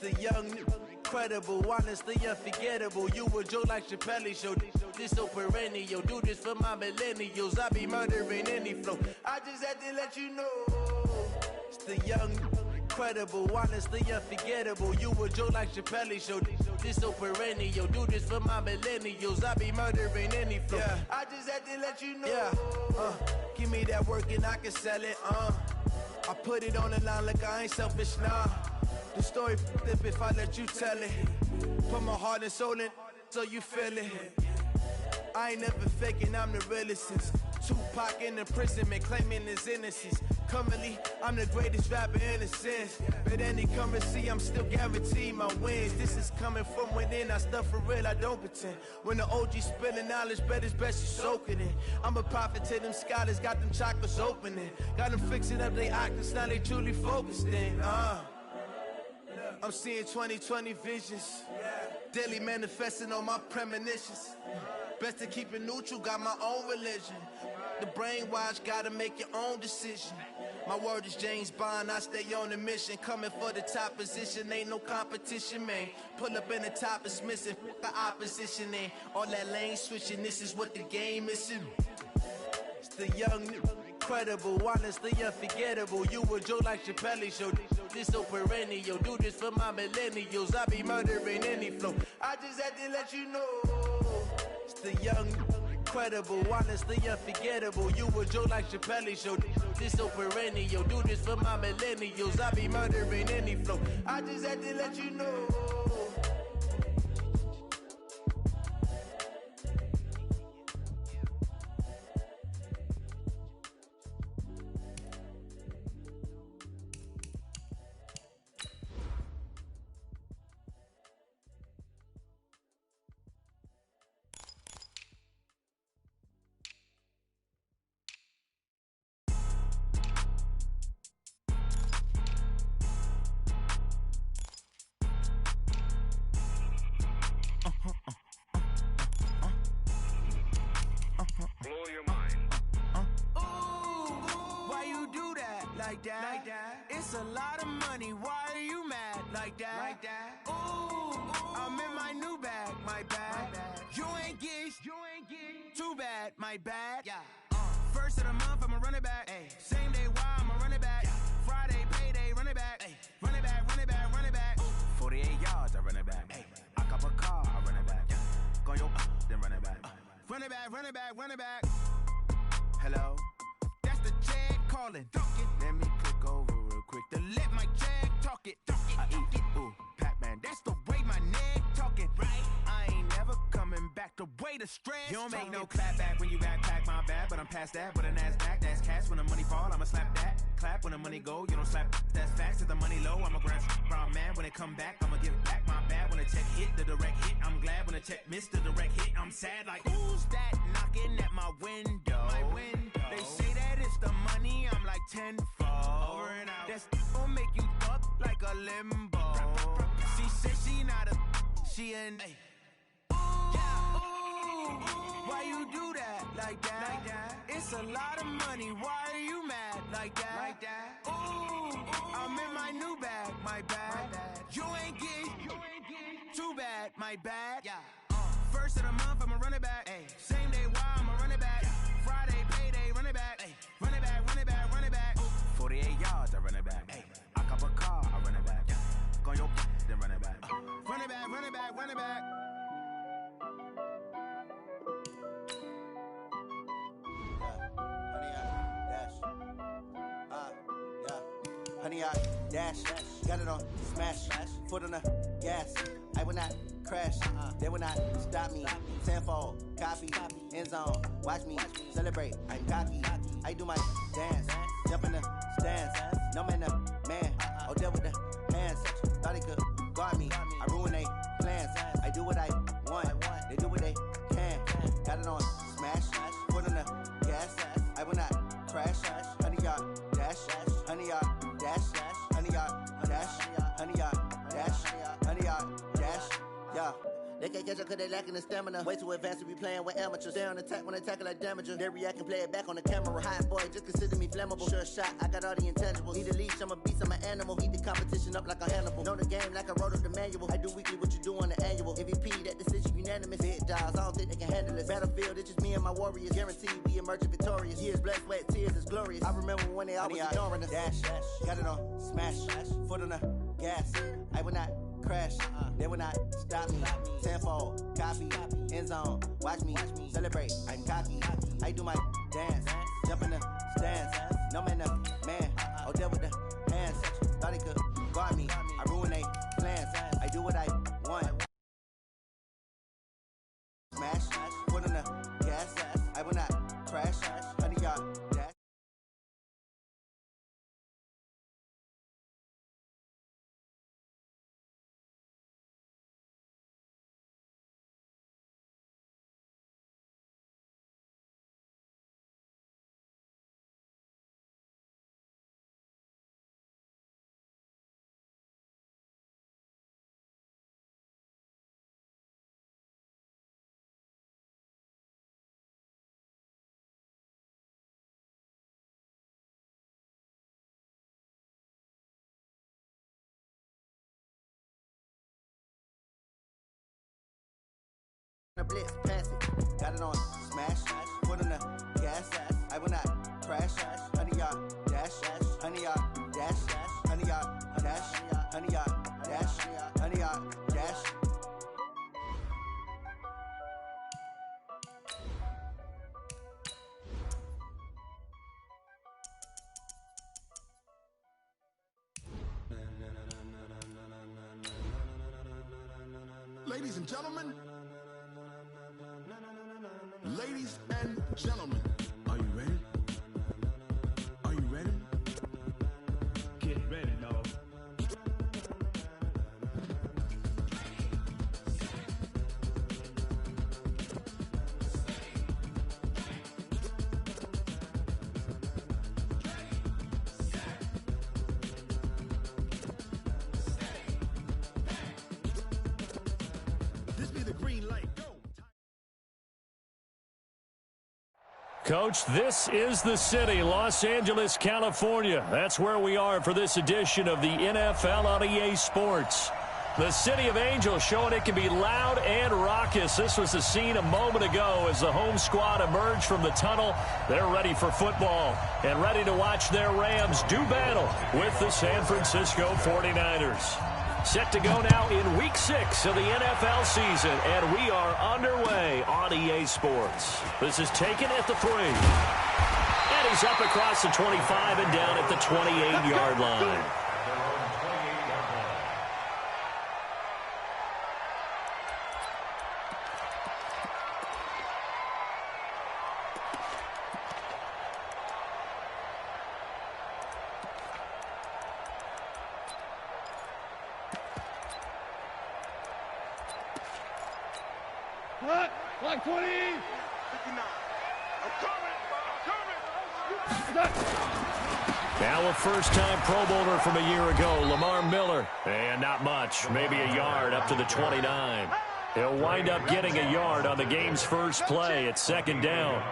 The young, incredible, honestly unforgettable. You a joke like Chappelle Show. This so perennial. Do this for my millennials. I be murdering any flow. I just had to let you know. It's the young, incredible, honestly unforgettable. You a joke like Chappelle Show. This so perennial. Do this for my millennials. I be murdering any flow. Yeah. I just had to let you know. Yeah. Give me that work and I can sell it. I put it on the line like I ain't selfish, nah. The story flip if I let you tell it. Put my heart and soul in so you feel it. I ain't never faking, I'm the realest since Tupac in imprisonment, claiming his innocence. Currently, I'm the greatest rapper in a sense. But any currency, I'm still guaranteed my wins. This is coming from within, I stuff for real, I don't pretend. When the OG spilling knowledge, bet it's best you soak it in. I'm a prophet to them scholars, got them chakras opening. Got them fixing up their octaves, now they truly focused in. I'm seeing 2020 visions, daily manifesting on my premonitions. Best to keep it neutral, got my own religion. The brainwash, gotta make your own decision. My word is James Bond, I stay on a mission. Coming for the top position, ain't no competition, man. Pull up in the top, it's missing, the opposition ain't. All that lane switching, this is what the game is. It's the young, incredible, honestly unforgettable. You a joke like Chappelle Show. This so perennial. Do this for my millennials. I be murdering any flow. I just had to let you know. It's the young, incredible, honestly unforgettable. You a joke like Chappelle Show. This so perennial. Do this for my millennials. I be murdering any flow. I just had to let you know. It's a lot of money, why are you mad like that? Ooh, I'm in my new bag, my bad. You ain't get too bad, my bad. First of the month, I'ma run it back. Same day, why I'ma run it back. Friday, payday, run it back. Run it back, run it back, run it back. 48 yards, I run it back. I cop a car, I run it back. Go yo, then run it back. Run it back, run it back, run it back. Hello? That's the check calling. Let me click over real quick to let my check talk it. I eat it, ooh, Pac-Man. That's the way my neck talking. Right? I ain't never coming back the way the stress. You don't make no clap back when you backpack, my bad. But I'm past that with a NASDAQ. That's cash when the money fall, I'ma slap that. Clap when the money go, you don't slap. That's fast as the money low. I'ma grab brown man when it come back. I'ma give back my bad when the check hit the direct hit. I'm glad when the check missed the direct hit. I'm sad like who's that knocking at my window? My window. They say that it's the money, I'm like tenfold. Over and out. That's gon' make you fuck like a limbo. She said she not a, she an ooh, why you do that like that? It's a lot of money, why are you mad like that? Ooh, I'm in my new bag, my bad. You ain't get too bad, my bad. First of the month, I'ma run it back. Same day, why I'ma run it back. Friday, payday, run it back. Run it back, run it back, run it back. 48 yards, I run it back. I cop a car, I run it back. Go yo, then run it back. Run it back, run it back, run it back. Honey, I dash, got it on smash, foot on the gas. I will not crash, they will not stop me. Tenfold, copy, end zone, watch me celebrate. I'm cocky, I do my dance, jump in the stands. No man, man, oh deal with the hands. Thought he could guard me, I ruin they plans. I do what I want, they do what they can. Got it on smash, foot on the gas. I will not crash, honey, y'all dash, honey, y'all dash, honey, y'all dash, honey, y'all dash, honey, y'all dash. Yeah, they can't catch up cause they lacking the stamina. Way too advanced to be playing with amateurs. Stay on attack when I tackle like damager. They react and play it back on the camera. Hot boy, just consider me flammable. Sure shot, I got all the intangibles. Need a leash, I'm a beast, I'm an animal. Eat the competition up like a Hannibal. Know the game like I wrote up the manual. I do weekly what you do on the annual. MVP, that decision unanimous. Big dials, I don't think they can handle it. Battlefield, it's just me and my warriors. Guaranteed we emerge victorious. Years, blood, sweat, tears, is glorious. I remember when they always ignoring us. Dash, got it on, smash, foot on the gas. I will not crash, they will not stop me. Tenfold, copy, end zone, watch me celebrate. I'm cocky, I do my dance, jump in the stands. No man, man, oh, deal with the hands. Thought he could guard me, I ruin they plans. I do what I want. Smash, foot on the gas. I will not crash, 100-yard dash. Blitz, pass it, got it on, smash, foot on the gas, I will not crash, 100-yard dash, 100-yard dash, 100-yard dash, 100-yard dash, 100-yard dash. Ladies and gentlemen, ladies and gentlemen, are you ready? Are you ready? Get ready, dog. This be the green light. Go. Coach, this is the city, Los Angeles, California. That's where we are for this edition of the NFL on EA Sports. The City of Angels showing it can be loud and raucous. This was the scene a moment ago as the home squad emerged from the tunnel. They're ready for football and ready to watch their Rams do battle with the San Francisco 49ers. Set to go now in Week 6 of the NFL season, and we are underway on EA Sports. This is taken at the 3. And he's up across the 25 and down at the 28-yard line. Like 20. 59. I'm coming. Now a first-time Pro Bowler from a year ago, Lamar Miller. And not much, maybe a yard up to the 29. He'll wind up getting a yard on the game's first play at second down.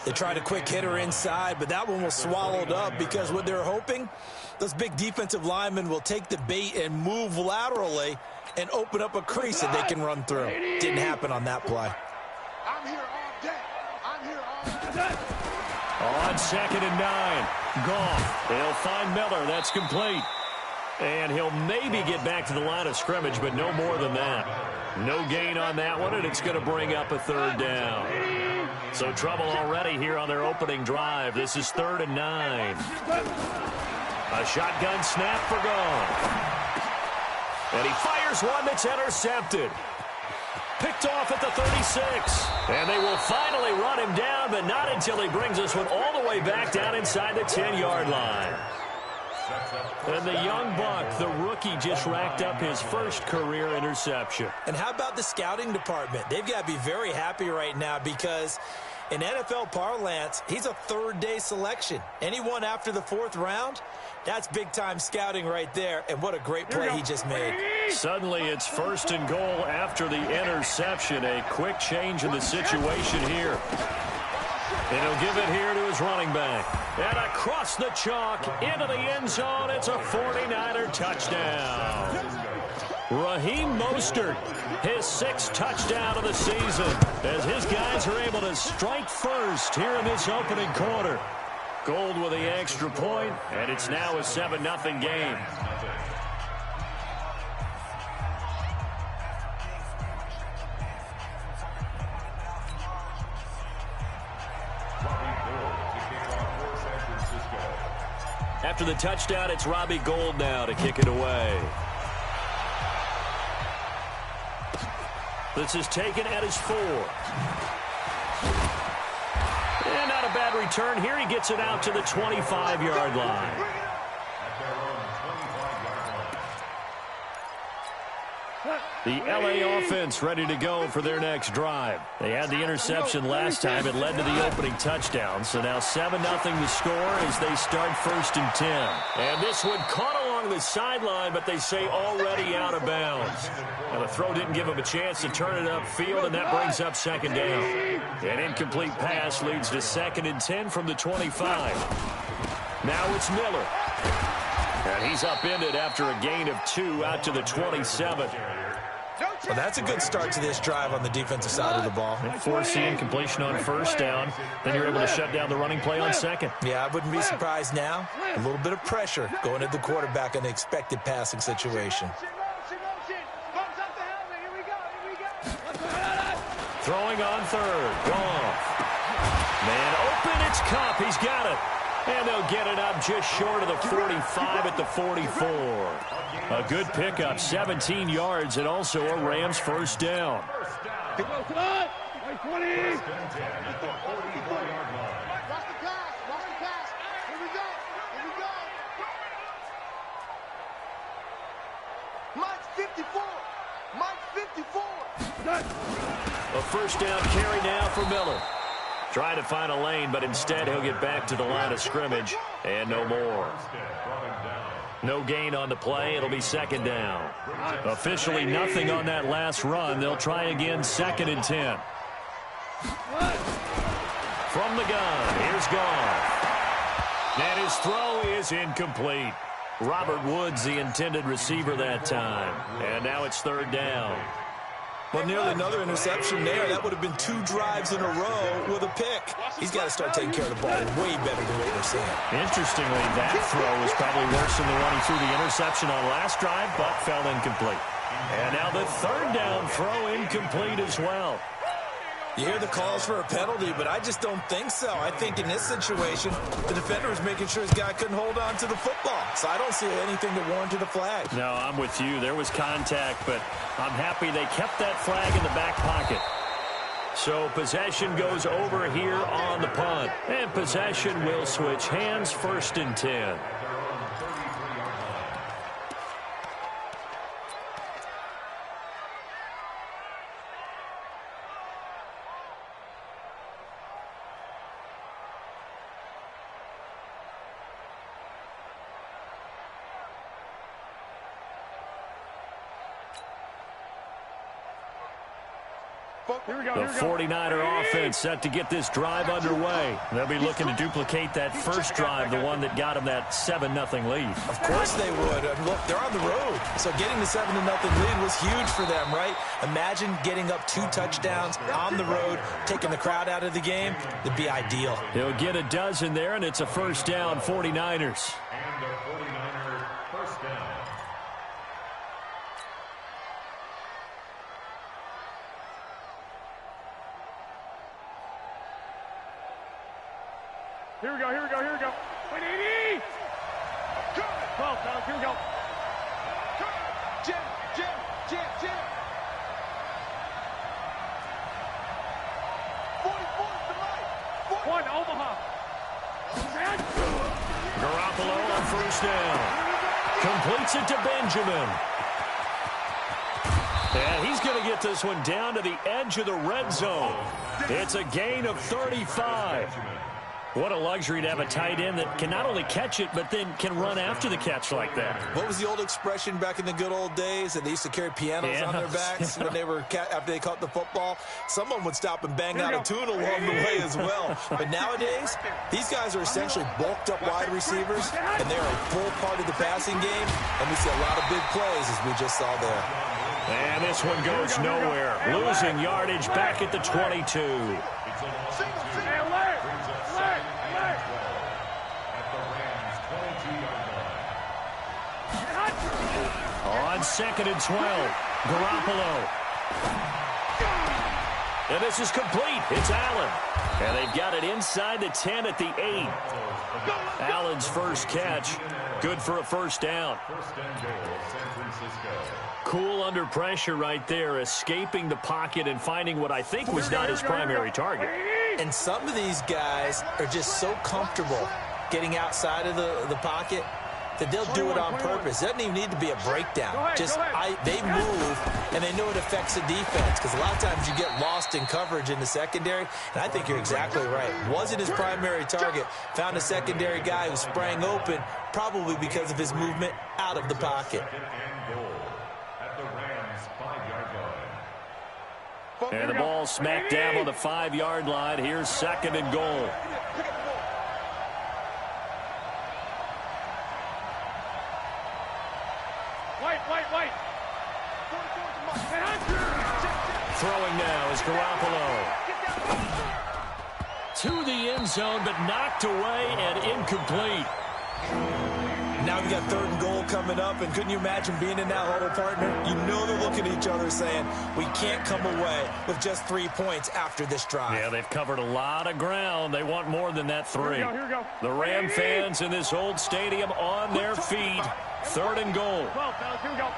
They tried a quick hitter inside, but that one was swallowed up because what they're hoping, those big defensive linemen will take the bait and move laterally and open up a crease that they can run through. Didn't happen on that play. I'm here all day. I'm here all day. On 2nd and 9, Goff. They'll find Miller. That's complete. And he'll maybe get back to the line of scrimmage, but no more than that. No gain on that one, and it's going to bring up a 3rd down. So trouble already here on their opening drive. This is 3rd and 9. A shotgun snap for Goff. And he fires one that's intercepted. Picked off at the 36. And they will finally run him down, but not until he brings this one all the way back down inside the 10-yard line. And the young buck, the rookie, just racked up his first career interception. And how about the scouting department? They've got to be very happy right now because in NFL parlance, he's a 3rd-day selection. Anyone after the 4th round, that's big-time scouting right there. And what a great play he just made. Suddenly it's 1st and goal after the interception. A quick change in the situation here. And he'll give it here to his running back. And across the chalk into the end zone. It's a 49er touchdown. Raheem Mostert, his 6th touchdown of the season, as his guys are able to strike first here in this opening quarter. Gold with the extra point, and it's now a 7-0 game. After the touchdown, it's Robbie Gould now to kick it away. This is taken at his 4. And not a bad return here. He gets it out to the 25-yard line. The LA offense ready to go for their next drive. They had the interception last time. It led to the opening touchdown. So now 7-0 the score as they start 1st and 10. And this one caught along the sideline, but they say already out of bounds. Now the throw didn't him a chance to turn it upfield, and that brings up 2nd down. An incomplete pass leads to 2nd and 10 from the 25. Now it's Miller. And he's upended after a gain of 2 out to the 27. Well, that's a good start to this drive on the defensive side of the ball. And forcing incompletion on 1st down. Then you're able to shut down the running play on 2nd. Yeah, I wouldn't be surprised now. A little bit of pressure going at the quarterback in the expected passing situation. Throwing on 3rd. Goff. Man open, it's Cup. He's got it. And they'll get it up just short of the 45 at the 44. A good pickup, 17 yards, and also a Rams 1st down. A 1st down carry now for Miller. Trying to find a lane, but instead he'll get back to the line of scrimmage, and no more. No gain on the play. It'll be 2nd down. Officially nothing on that last run. They'll try again, 2nd and 10. From the gun, here's Goff. And his throw is incomplete. Robert Woods, the intended receiver that time. And now it's 3rd down. Well, nearly another interception there. That would have been 2 drives in a row with a pick. He's got to start taking care of the ball way better than what we're seeing. Interestingly, that throw was probably worse than the one he threw the interception on last drive, but fell incomplete. And now the 3rd down throw incomplete as well. You hear the calls for a penalty, but I just don't think so. I think in this situation, the defender was making sure his guy couldn't hold on to the football. So I don't see anything that warranted a flag. No, I'm with you. There was contact, but I'm happy they kept that flag in the back pocket. So possession goes over here on the punt. And possession will switch hands, 1st and 10. The 49er offense set to get this drive underway. They'll be looking to duplicate that first drive, the one that got them that 7-0 lead. Of course they would. Look, they're on the road. So getting the 7-0 lead was huge for them, right? Imagine getting up 2 touchdowns on the road, taking the crowd out of the game. It'd be ideal. He'll get a dozen there, and it's a 1st down, 49ers. Here we go. Wait, 80! 12, fellas, here we go. Jim. 44 to Mike. 1, Omaha. Garoppolo on 1st down. Completes it to Benjamin. And he's going to get this one down to the edge of the red zone. It's a gain of 35. What a luxury to have a tight end that can not only catch it, but then can run after the catch like that. What was the old expression back in the good old days that they used to carry pianos on their backs when they were after they caught the football? Someone would stop and bang out a tune along the way as well. But nowadays, these guys are essentially bulked up wide receivers, and they're a full part of the passing game, and we see a lot of big plays as we just saw there. And this one goes nowhere. Losing yardage back at the 22. On 2nd and 12, Garoppolo. And this is complete. It's Allen. And they've got it inside the 10 at the 8. Allen's first catch. Good for a first down. Cool under pressure right there, escaping the pocket and finding what I think was not his primary target. And some of these guys are just so comfortable getting outside of the pocket that they'll do it on purpose. It doesn't even need to be a breakdown. They move, and they know it affects the defense, because a lot of times you get lost in coverage in the secondary, and I think you're exactly right. Wasn't his primary target. Found a secondary guy who sprang open, probably because of his movement out of the pocket. And the ball smack dab on the 5-yard line. Here's 2nd and goal. White. Throwing now is Garoppolo. To the end zone, but knocked away and incomplete. Now we got 3rd and goal coming up, and couldn't you imagine being in that huddle, partner? You know they're looking at each other saying, we can't come away with just 3 points after this drive. Yeah, they've covered a lot of ground. They want more than that 3. Here we go. The Ram fans in this old stadium on their feet. 3rd and goal. 12, fellas, here we go.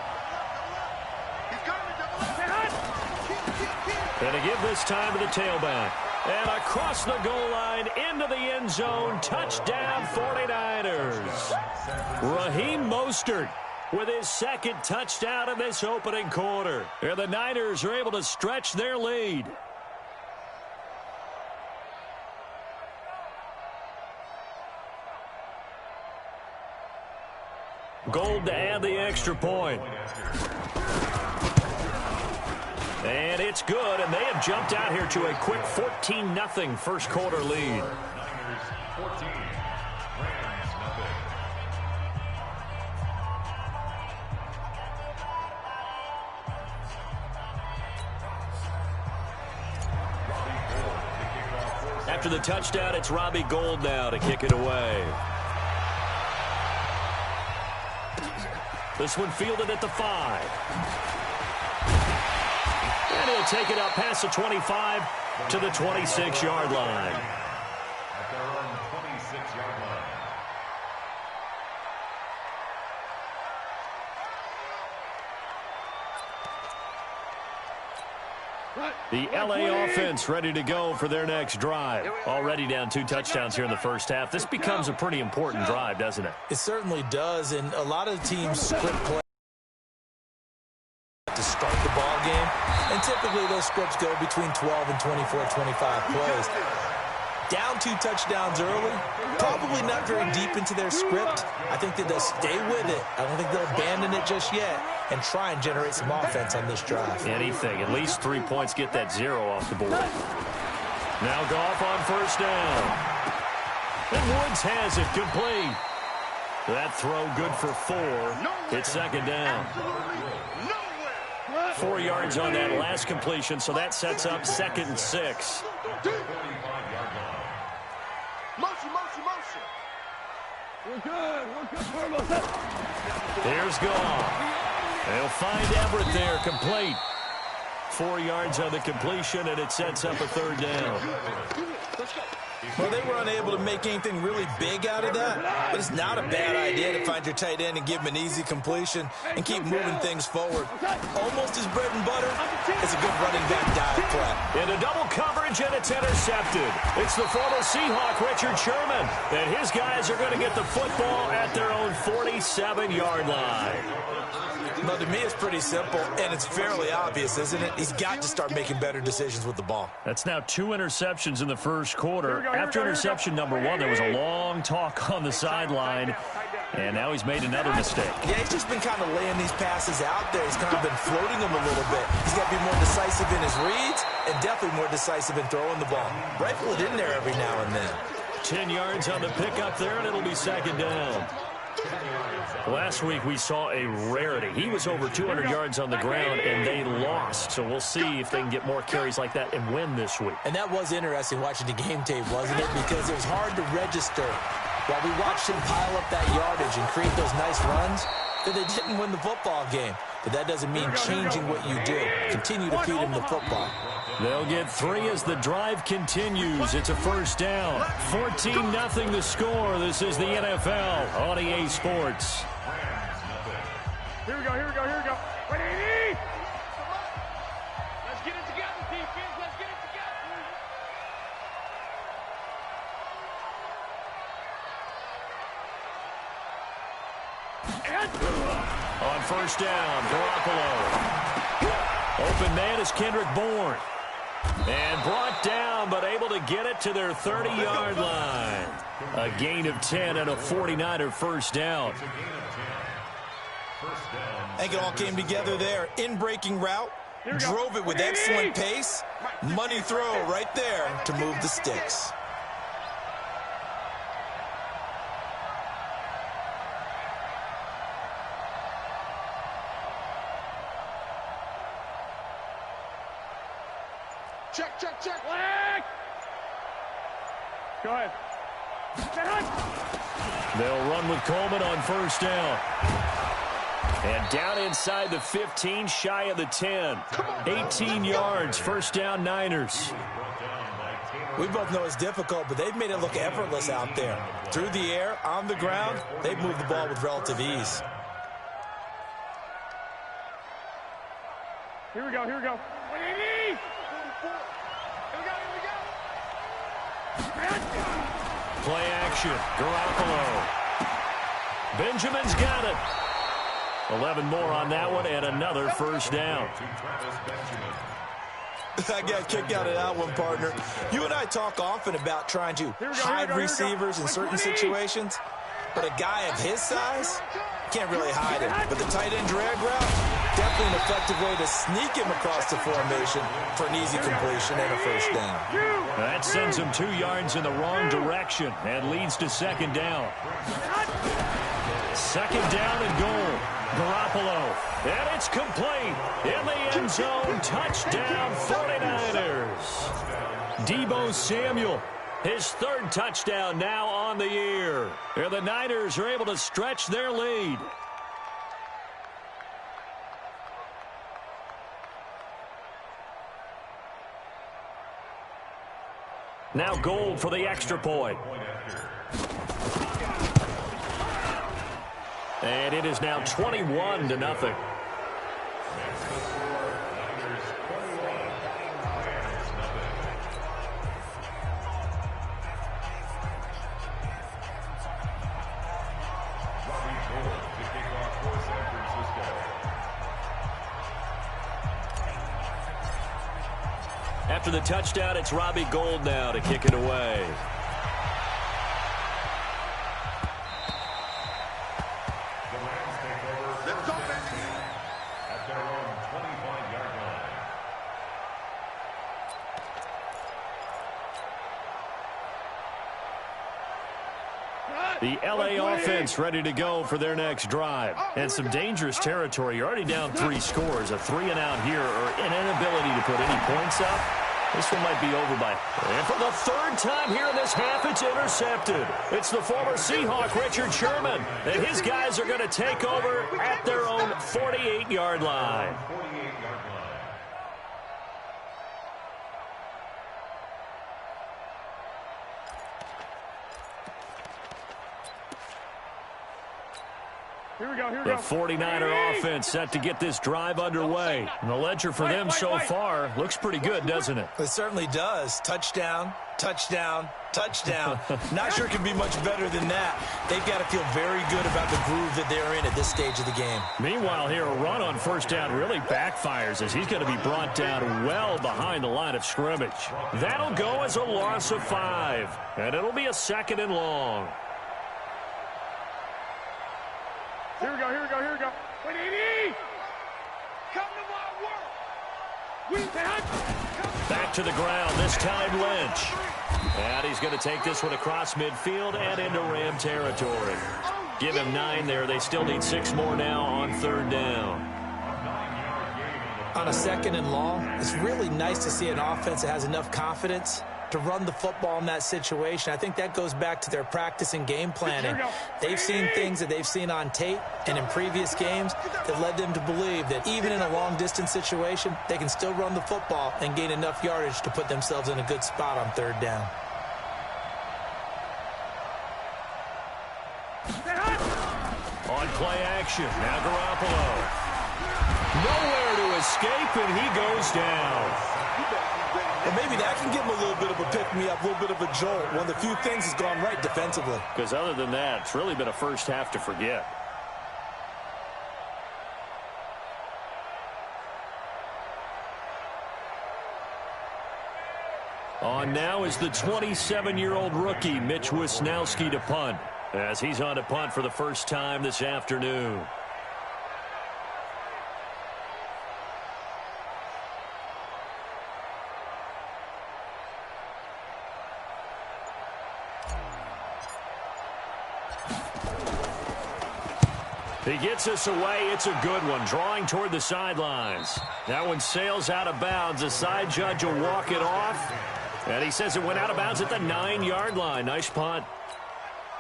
And to give this time to the tailback. And across the goal line, into the end zone, touchdown 49ers. Raheem Mostert with his 2nd touchdown in this opening quarter. And the Niners are able to stretch their lead. Gold to add the extra point. And it's good, and they have jumped out here to a quick 14-0 first quarter lead. After the touchdown, it's Robbie Gould now to kick it away. This one fielded at the 5. And he'll take it up past the 25 to the 26-yard line. At their own 26-yard line. The LA offense ready to go for their next drive. Already down 2 touchdowns here in the first half. This becomes a pretty important drive, doesn't it? It certainly does, and a lot of teams script play to start the ball game, and typically those scripts go between 12 and 24, 25 plays. Down 2 touchdowns early, probably not very deep into their script. I think that they'll stay with it. I don't think they'll abandon it just yet and try and generate some offense on this drive. Anything. At least 3 points, get that 0 off the board. Now Goff on first down. And Woods has it complete. That throw good for 4. It's 2nd down. 4 yards on that last completion, so that sets up 2nd and 6. Here's Goff. They'll find Everett there, complete. 4 yards on the completion, and it sets up a 3rd down. Well, they were unable to make anything really big out of that, but it's not a bad idea to find your tight end and give him an easy completion and keep moving things forward. Almost his bread and butter is a good running back dive play. Into double coverage. coverage, and it's intercepted. It's the former Seahawk, Richard Sherman, and his guys are going to get the football at their own 47-yard line. Well, to me, it's pretty simple, and it's fairly obvious, isn't it? He's got to start making better decisions with the ball. That's now 2 interceptions in the first quarter. After interception number 1, there was a long talk on the sideline, and now he's made another mistake. Yeah, he's just been kind of laying these passes out there. He's kind of been floating them a little bit. He's got to be more decisive in his reads and definitely more decisive in throwing the ball. Rifle it in there every now and then. 10 yards on the pickup there, and it'll be second down. Last week we saw a rarity. He was over 200 yards on the ground, and they lost. So we'll see if they can get more carries like that and win this week. And that was interesting watching the game tape, wasn't it? Because it was hard to register while we watched him pile up that yardage and create those nice runs that they didn't win the football game. But that doesn't mean changing what you do. Continue to feed him the football. They'll get 3 as the drive continues. It's a first down. 14-0 the score. This is the NFL on EA Sports. Here we go, here we go, here we go. Wait, AD! Let's get it together, defense. Let's get it together. On first down, Garoppolo. Open man is Kendrick Bourne. And brought down, but able to get it to their 30-yard line. A gain of 10 and a 49er first down. I think it all came together there. In-breaking route, drove it with excellent pace. Money throw right there to move the sticks. Check, check, check. Leg! Go ahead. They'll run with Coleman on first down. And down inside the 15, shy of the 10. 18 yards, first down Niners. We both know it's difficult, but they've made it look effortless out there. Through the air, on the ground, they've moved the ball with relative ease. Here we go, here we go. Here we go, here we go. Play action, Garoppolo. Benjamin's got it. 11 more on that one, and another first down. I got kicked out of that one, partner. You and I talk often about trying to hide receivers in certain situations, but a guy of his size can't really hide him. But the tight end drag route, definitely an effective way to sneak him across the formation for an easy completion and a first down. That sends him 2 yards in the wrong direction and leads to second down. Second down and goal. Garoppolo. And it's complete. In the end zone. Touchdown 49ers. Deebo Samuel. His 3rd touchdown now on the year. And the Niners are able to stretch their lead. Now Gold for the extra point. And it is now 21-0. After the touchdown, it's Robbie Gould now to kick it away. The LA offense ready to go for their next drive. And some dangerous territory. You're already down 3 scores. A 3-and-out here or an inability to put any points up. This one might be over by. And for the 3rd time here in this half, it's intercepted. It's the former Seahawk, Richard Sherman. And his guys are going to take over at their own 48-yard line. The 49er offense set to get this drive underway. And the ledger for them so far looks pretty good, doesn't it? It certainly does. Touchdown, touchdown, touchdown. Not sure it can be much better than that. They've got to feel very good about the groove that they're in at this stage of the game. Meanwhile, here, a run on first down really backfires as he's going to be brought down well behind the line of scrimmage. That'll go as a loss of 5, and it'll be a 2nd and long. Here we go. Wait, come to my world. Back to the ground, this time Lynch. And he's going to take this one across midfield and into Ram territory. Give him 9 there. They still need 6 more now on 3rd down. On a 2nd and long, it's really nice to see an offense that has enough confidence to run the football in that situation. I think that goes back to their practice and game planning. They've seen things that they've seen on tape and in previous games that led them to believe that even in a long-distance situation, they can still run the football and gain enough yardage to put themselves in a good spot on 3rd down. On play action, now Garoppolo. Nowhere to escape, and he goes down. Well, maybe that can give him a little bit of a pick-me-up, a little bit of a jolt. One of the few things has gone right defensively. Because other than that, it's really been a first half to forget. On now is the 27-year-old rookie, Mitch Wisnowski, to punt, as he's on to punt for the first time this afternoon. He gets us away. It's a good one, drawing toward the sidelines. That one sails out of bounds. The side judge will walk it off. And he says it went out of bounds at the 9-yard line. Nice punt.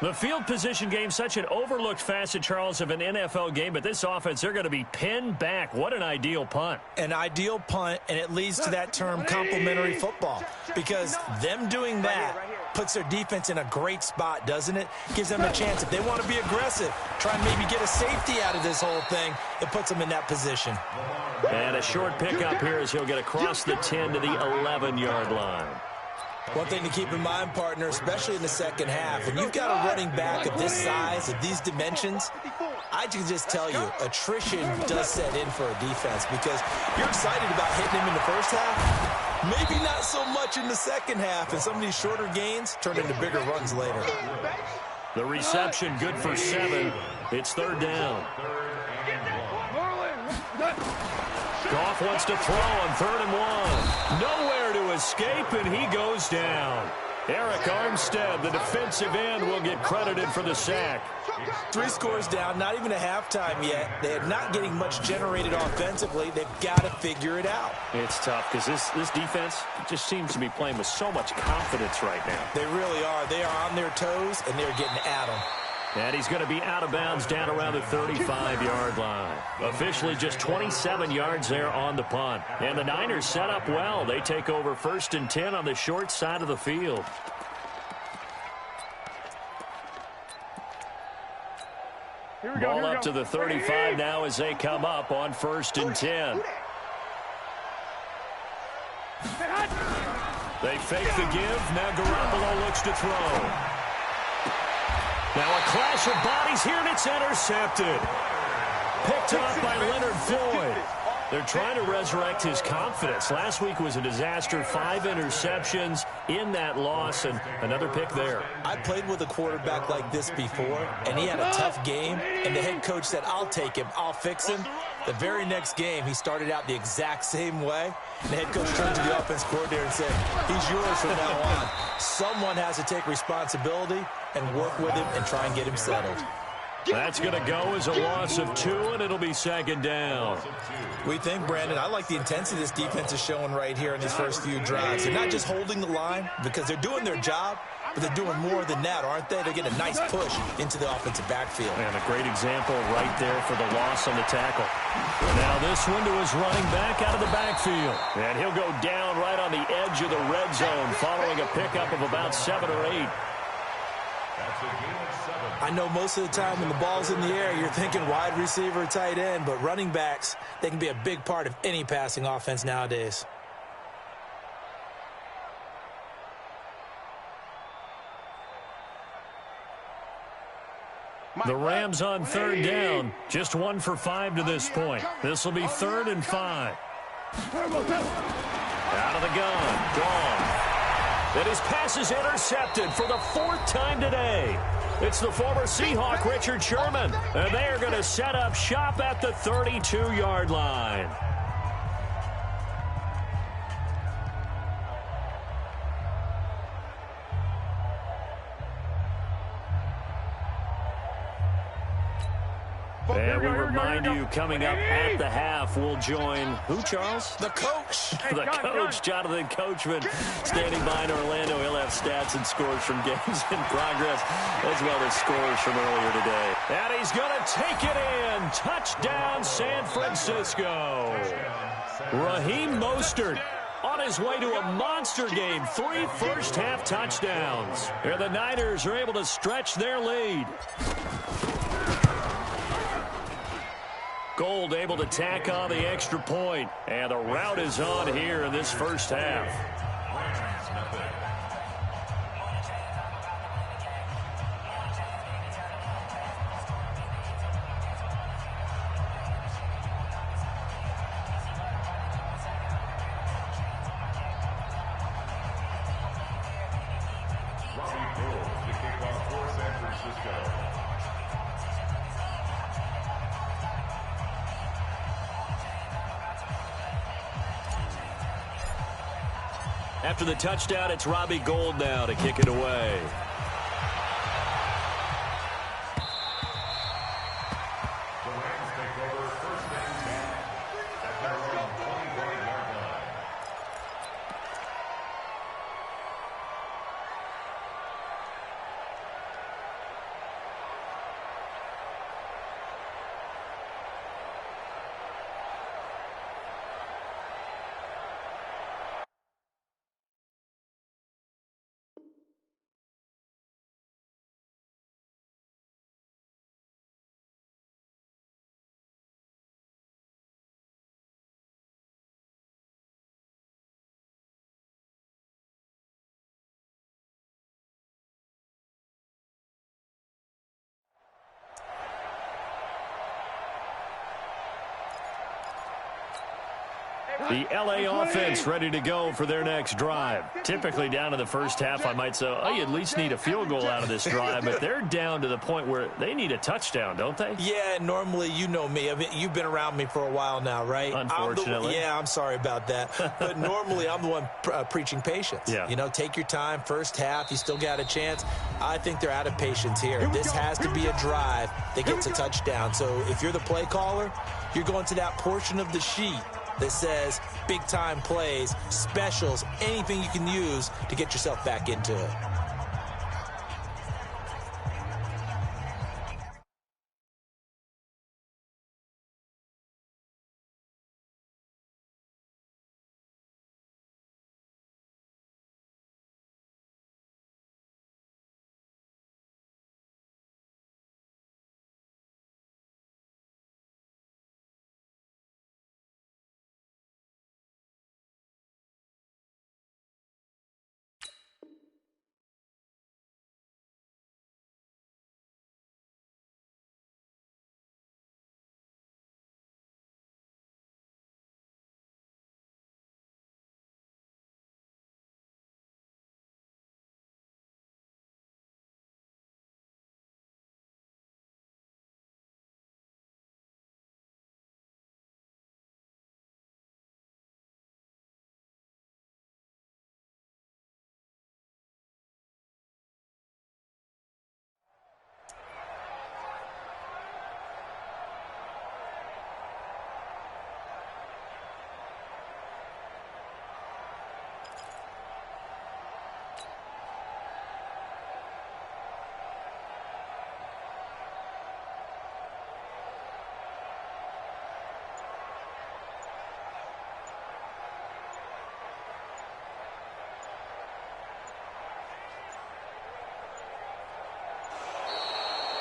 The field position game, such an overlooked facet, Charles, of an NFL game. But this offense, they're going to be pinned back. What an ideal punt. An ideal punt, and it leads to that term complementary football. Because them doing that puts their defense in a great spot, doesn't it? Gives them a chance. If they want to be aggressive, try and maybe get a safety out of this whole thing, it puts them in that position. And a short pickup here as he'll get across the 10 to the 11-yard line. One thing to keep in mind, partner, especially in the second half, when you've got a running back of this size, of these dimensions, I can just tell you, attrition does set in for a defense because you're excited about hitting him in the first half, maybe not so much in the second half, and some of these shorter gains turn into bigger runs later. The reception good for 7. It's 3rd down. Goff wants to throw on 3rd and 1. Nowhere to escape, and he goes down. Eric Armstead, the defensive end, will get credited for the sack. 3 scores down, not even a halftime yet. They are not getting much generated offensively. They've got to figure it out. It's tough because this defense just seems to be playing with so much confidence right now. They really are. They are on their toes, and they're getting at them. And he's going to be out of bounds down around the 35-yard line. Officially just 27 yards there on the punt. And the Niners set up well. They take over 1st and 10 on the short side of the field. Ball up to the 35 now as they come up on 1st and 10. They fake the give. Now Garoppolo looks to throw. Now a clash of bodies here, and it's intercepted. Picked up by Leonard Floyd. They're trying to resurrect his confidence. Last week was a disaster. 5 interceptions in that loss, and another pick there. I played with a quarterback like this before, and he had a tough game, and the head coach said, I'll take him, I'll fix him. The very next game, he started out the exact same way, and the head coach turned to the offense coordinator and said, he's yours from now on. Someone has to take responsibility and work with him and try and get him settled. That's going to go as a loss of 2, and it'll be 2nd down. We think, Brandon, I like the intensity this defense is showing right here in these first few drives. They're not just holding the line because they're doing their job, but they're doing more than that, aren't they? They're getting a nice push into the offensive backfield. And a great example right there for the loss on the tackle. Now this one to his running back out of the backfield. And he'll go down right on the edge of the red zone following a pickup of about 7 or 8. That's a gain of 7. I know most of the time when the ball's in the air, you're thinking wide receiver, tight end, but running backs, they can be a big part of any passing offense nowadays. The Rams on third down. Just 1 for 5 to this point. This will be 3rd and 5. Out of the gun. Gone. And his pass is intercepted for the 4th time today. It's the former Seahawk, Richard Sherman. And they are going to set up shop at the 32-yard line. And we remind you, coming up at the half, we'll join who, Charles? The coach. The coach, Jonathan Coachman, standing by in Orlando. He'll have stats and scores from games in progress, as well as scores from earlier today. And he's going to take it in. Touchdown, San Francisco. Raheem Mostert on his way to a monster game. 3 first-half touchdowns. And the Niners are able to stretch their lead. Gold able to tack on the extra point. And the route is on here in this first half. After the touchdown, it's Robbie Gould now to kick it away. The Rams take over 1st and 10 at their own 21-yard line. The L.A. offense ready to go for their next drive. Typically down in the first half, I might say, oh, you at least need a field goal out of this drive. But they're down to the point where they need a touchdown, don't they? Yeah, normally, you know me. I mean, you've been around me for a while now, right? Unfortunately. I'm sorry about that. But normally, I'm the one preaching patience. Yeah. You know, take your time. First half, you still got a chance. I think they're out of patience here. This has to be a drive that gets a touchdown. So if you're the play caller, you're going to that portion of the sheet that says big-time plays, specials, anything you can use to get yourself back into it.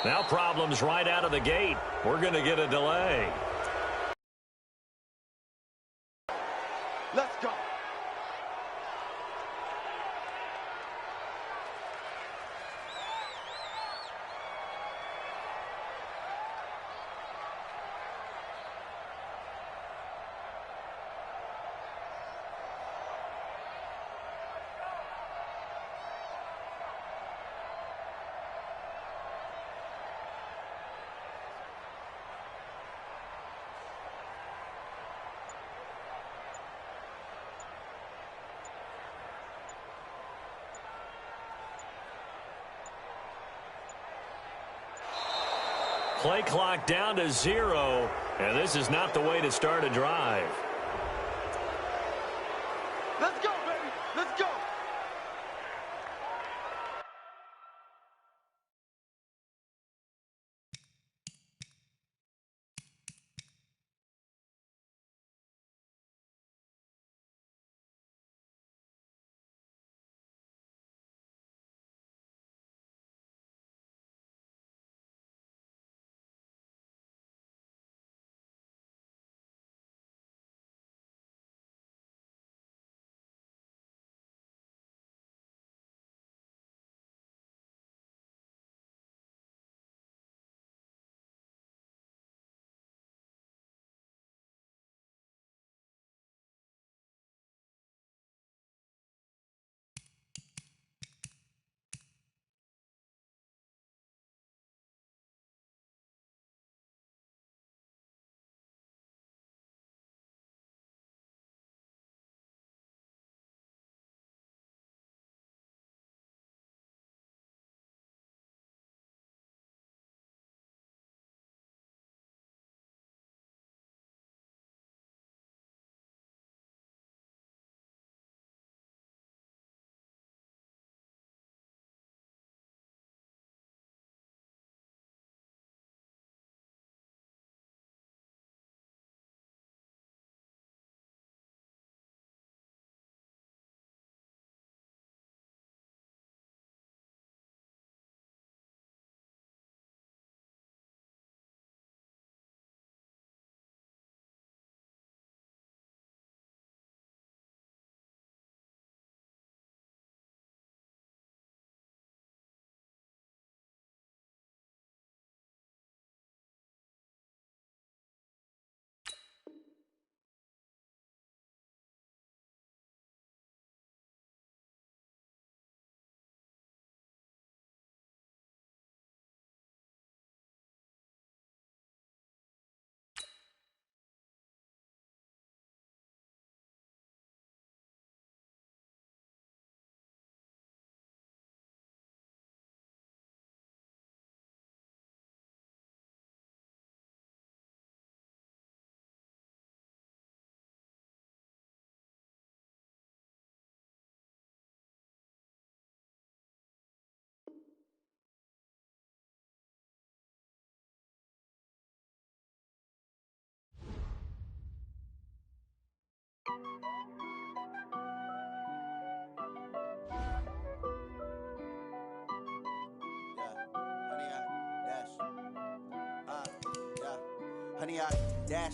Now problems right out of the gate. We're going to get a delay. Let's go. Play clock down to 0, and this is not the way to start a drive. Let's go, baby. Let's go. Honey, I dash,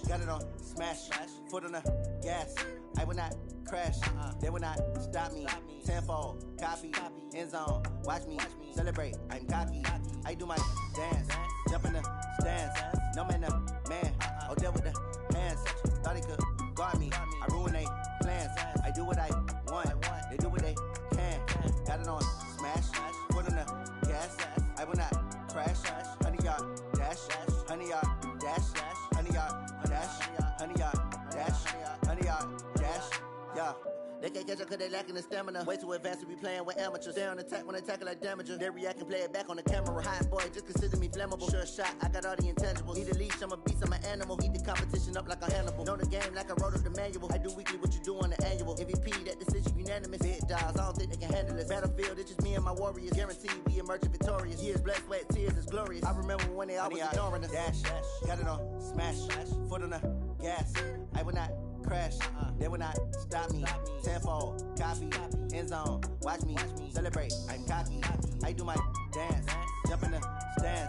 got it on smash, foot on the gas. I will not crash, they will not stop me. Tenfold, copy, end zone, watch me celebrate. I'm cocky, I do my dance, jump in the stands. No man, man, oh there with the hands. Thought he could guard me, I ruin they plans. I do what I want, they do what they can. Got it on smash, foot on the gas. I will not crash, honey, y'all dash, honey, y'all dash, honey, y'all dash, honey, y'all dash, honey, y'all dash, yeah. They can't catch up cause they lacking the stamina. Way too advanced to be playing with amateurs. Stay on attack when they tackle like damager. They react and play it back on the camera. Hot boy, just consider me flammable. Sure shot, I got all the intangibles. Need a leash, I'm a beast, I'm an animal. Eat the competition up like a Hannibal. Know the game like I wrote up the manual. I do weekly what you do on the annual. MVP, that decision unanimous. Big dogs, I don't think they can handle this. Battlefield, it's just me and my warriors. Guaranteed we emerge victorious. Years, blood, sweat, tears, is glorious. I remember when they always ignoring us. Dash, got it on smash, foot on the gas. I will not crash, they will not stop me. Tenfold, copy, end zone, watch me celebrate. I'm cocky, I do my dance, jump in the stand.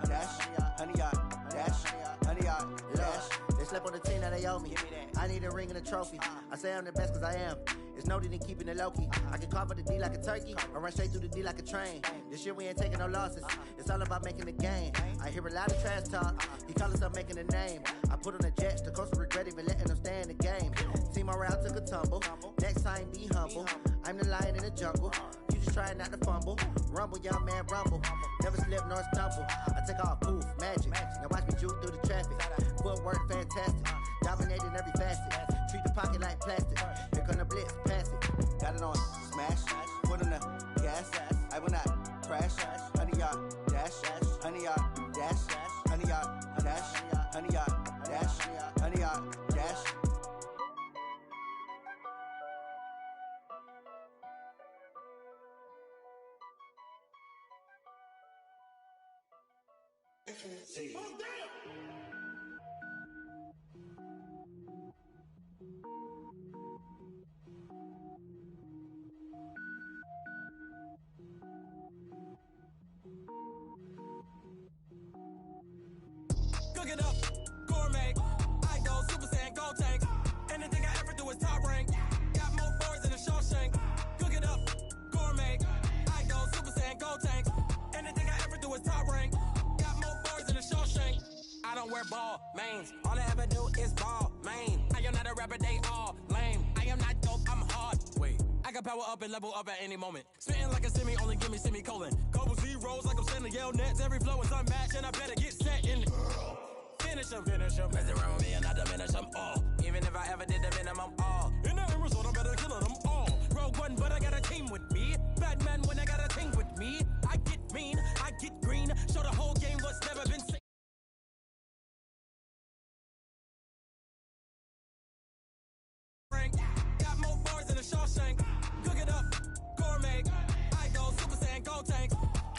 dash, 100 yard, dash, 100 yard, dash. They slept on the team, now they owe me. I need a ring and a trophy. I say I'm the best cause I am. It's no need in keeping it low-key. I can carve up the D like a turkey or run straight through the D like a train. This year we ain't taking no losses. It's all about making the game. I hear a lot of trash talk. He call himself making a name. I put on the Jets. The coach will regret even letting them stay in the game. Team morale took a tumble. Next time be humble. I'm the lion in the jungle. You just trying not to fumble. Rumble, young man, rumble. Never slip nor stumble. I take off, poof, magic. Now watch me juke through the traffic. Footwork fantastic. Dominating every facet. Treat the pocket like plastic. Here come the blitz, pass it. Got it on, smash. Put on the gas. I will not crash. 100 yard dash. 100 yard dash. 100 yard dash. 100 yard dash. 100 yard dash. Cook it up, gourmet. I go Super Saiyan, gold tank. Anything I ever do is top rank. Got more boards than a Shawshank. Cook it up, gourmet. I go Super Saiyan, gold tank. Anything I ever do is top rank. Got more boards than a Shawshank. I don't wear ball mains. All I ever do is ball main. I am not a rapper, they all lame. I am not dope, I'm hard. Wait, I can power up and level up at any moment. Spitting like a semi, only give me semicolon. Couple zeros like I'm sending yell nets. Every flow is unmatched and I better get set in. Finish them. Mess around with me and I diminish them all. Even if I ever did the minimum all. In the end result, I better kill them all. Rogue one, but I got a team with me. Batman when I got a team with me. I get mean, I get green. Show the whole game what's never been seen. Got more bars than a Shawshank. Cook it up, gourmet. I go Super Saiyan, gold tank.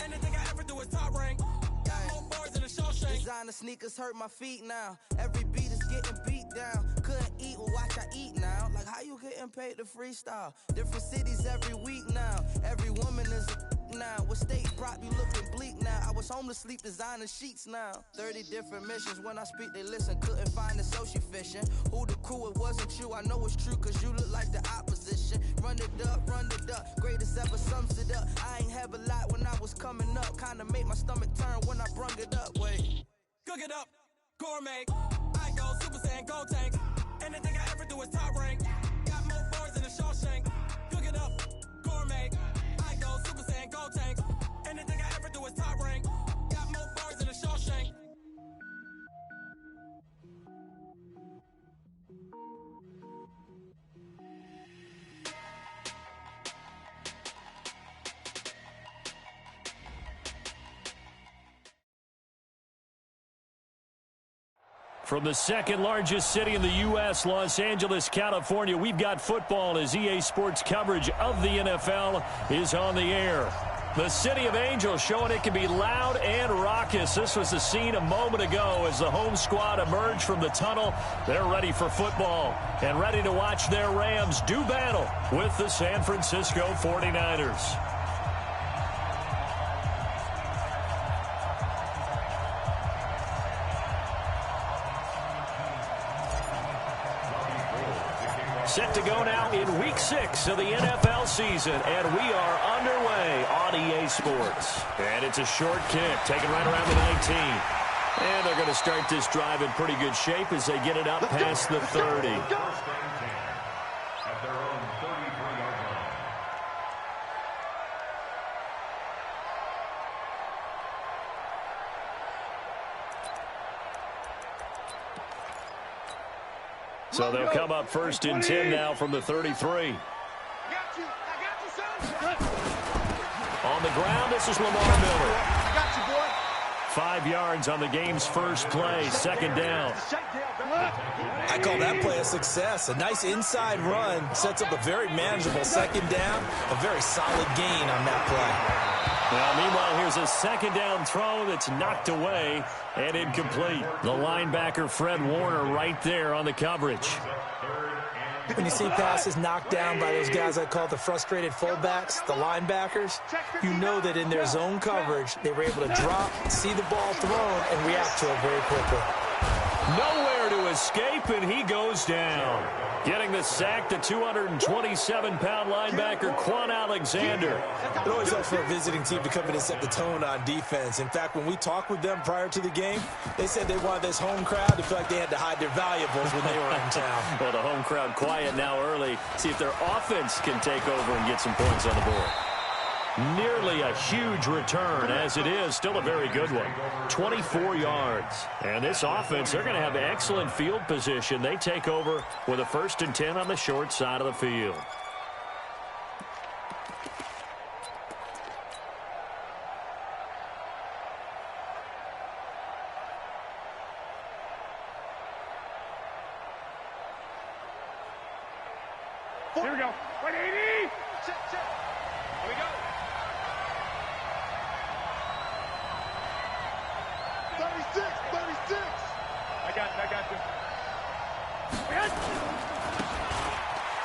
Anything I ever do is top rank. Got more bars than a Shawshank. Designer sneakers hurt my feet now. Every beat is getting beat down. Couldn't eat, well watch I eat now. Like how you getting paid to freestyle? Different cities every week now. Every woman is a now. What state brought you looking bleak now? I was home to sleep designer sheets now. 30 different missions. When I speak they listen. Couldn't find it so she fishing. Who the crew? It wasn't you. I know it's true cause you look like the opposition. Run it up. Greatest ever sums it up. I ain't have a lot when I was coming up. Kinda made my stomach turn when I brung it up. Wait. Cook it up, gourmet. I go Super Saiyan, gold tank. Anything I ever do is top rank. Got more bars than a Shawshank. Cook it up, gourmet. I go Super Saiyan, gold tank. Anything I ever do is top rank. Got more bars than a Shawshank. From the second largest city in the U.S., Los Angeles, California, we've got football as EA Sports coverage of the NFL is on the air. The City of Angels showing it can be loud and raucous. This was the scene a moment ago as the home squad emerged from the tunnel. They're ready for football and ready to watch their Rams do battle with the San Francisco 49ers. Set to go now in Week 6 of the NFL season, and we are underway on EA Sports. And it's a short kick, taken right around the 19. And they're going to start this drive in pretty good shape as they get it up past the 30. At their own 33-yard line. So they'll come up first and 10 now from the 33. On the ground, this is Lamar Miller. 5 yards on the game's first play, second down. I call that play a success. A nice inside run sets up a very manageable second down. A very solid gain on that play. Now, meanwhile, here's a second down throw that's knocked away and incomplete. The linebacker, Fred Warner, right there on the coverage. Third and When you see passes knocked down by those guys I call the frustrated fullbacks, the linebackers, you know that in their zone coverage, they were able to drop, see the ball thrown, and react to it very quickly. Nowhere to escape, and he goes down. Getting the sack, the 227-pound linebacker, Quan Alexander. It always helps for a visiting team to come in and set the tone on defense. In fact, when we talked with them prior to the game, they said they wanted this home crowd to feel like they had to hide their valuables when they were in town. Well, the home crowd quiet now early. See if their offense can take over and get some points on the board. Nearly a huge return, as it is. Still a very good one. 24 yards. And this offense, they're going to have excellent field position. They take over with a 1st and 10 on the short side of the field. Here we go. 180. Sit. Here we go. 36. I got this.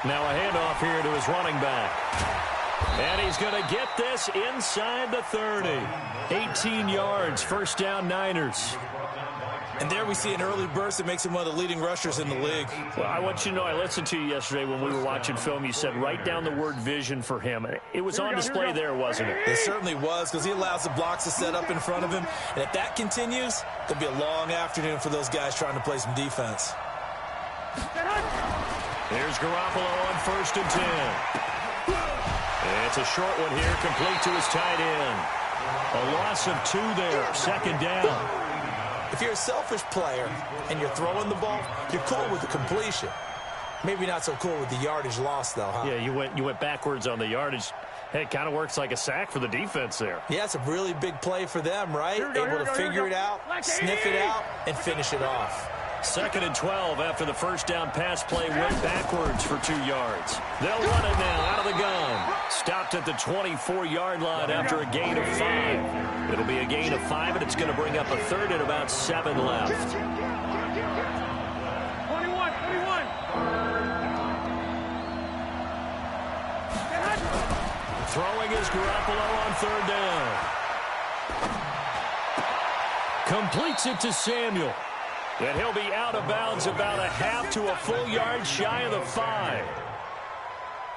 Now a handoff here to his running back. And he's going to get this inside the 30. 18 yards, 1st down Niners. And there we see an early burst that makes him one of the leading rushers in the league. Well, I want you to know, I listened to you yesterday when we were watching film. You said write down the word vision for him. It was on display there, wasn't it? It certainly was, because he allows the blocks to set up in front of him. And if that continues, it'll be a long afternoon for those guys trying to play some defense. Here's Garoppolo on 1st and 10. It's a short one here, complete to his tight end. A loss of 2 there, 2nd down. If you're a selfish player and you're throwing the ball, you're cool with the completion. Maybe not so cool with the yardage loss, though, huh? Yeah, you went backwards on the yardage. Hey, it kind of works like a sack for the defense there. Yeah, it's a really big play for them, right? Able to figure it out, sniff it out, and finish it off. 2nd and 12 after the 1st down pass play went backwards for 2 yards. They'll run it now out of the gun. Stopped at the 24-yard line after a gain of 5. It'll be a gain of 5, and it's going to bring up a 3rd and about 7 left. 21. Throwing is Garoppolo on 3rd down. Completes it to Samuel. And he'll be out of bounds about a half to a full yard shy of the 5.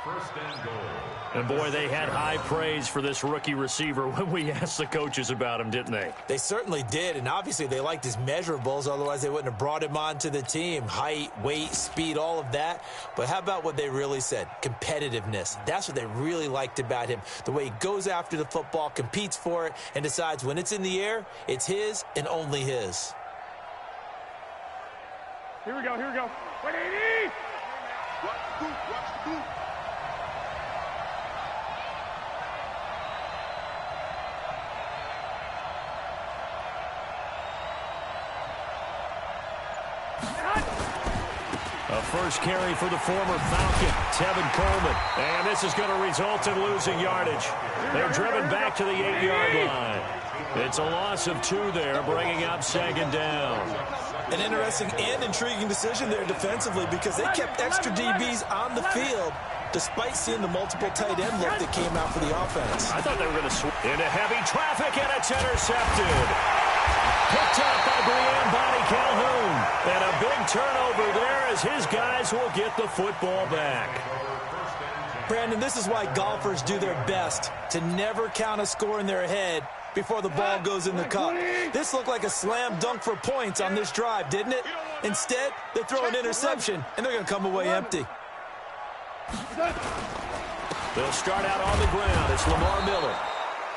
1st and goal. And, boy, they had high praise for this rookie receiver when we asked the coaches about him, didn't they? They certainly did, and obviously they liked his measurables. Otherwise, they wouldn't have brought him onto the team. Height, weight, speed, all of that. But how about what they really said? Competitiveness. That's what they really liked about him. The way he goes after the football, competes for it, and decides when it's in the air, it's his and only his. Here we go. 180. Watch the boot. A first carry for the former Falcon, Tevin Coleman. And this is going to result in losing yardage. They're driven back to the 8-yard line. It's a loss of 2 there, bringing up 2nd down. An interesting and intriguing decision there defensively, because they kept extra DBs on the field despite seeing the multiple tight end look that came out for the offense. I thought they were going to swing into heavy traffic, and it's intercepted. Picked up by Brian Bonnie Calhoun. And a big turnover there as his guys will get the football back. Brandon, this is why golfers do their best to never count a score in their head before the ball goes in the cup. This looked like a slam dunk for points on this drive, didn't it? Instead, they throw an interception, and they're going to come away empty. They'll start out on the ground. It's Lamar Miller.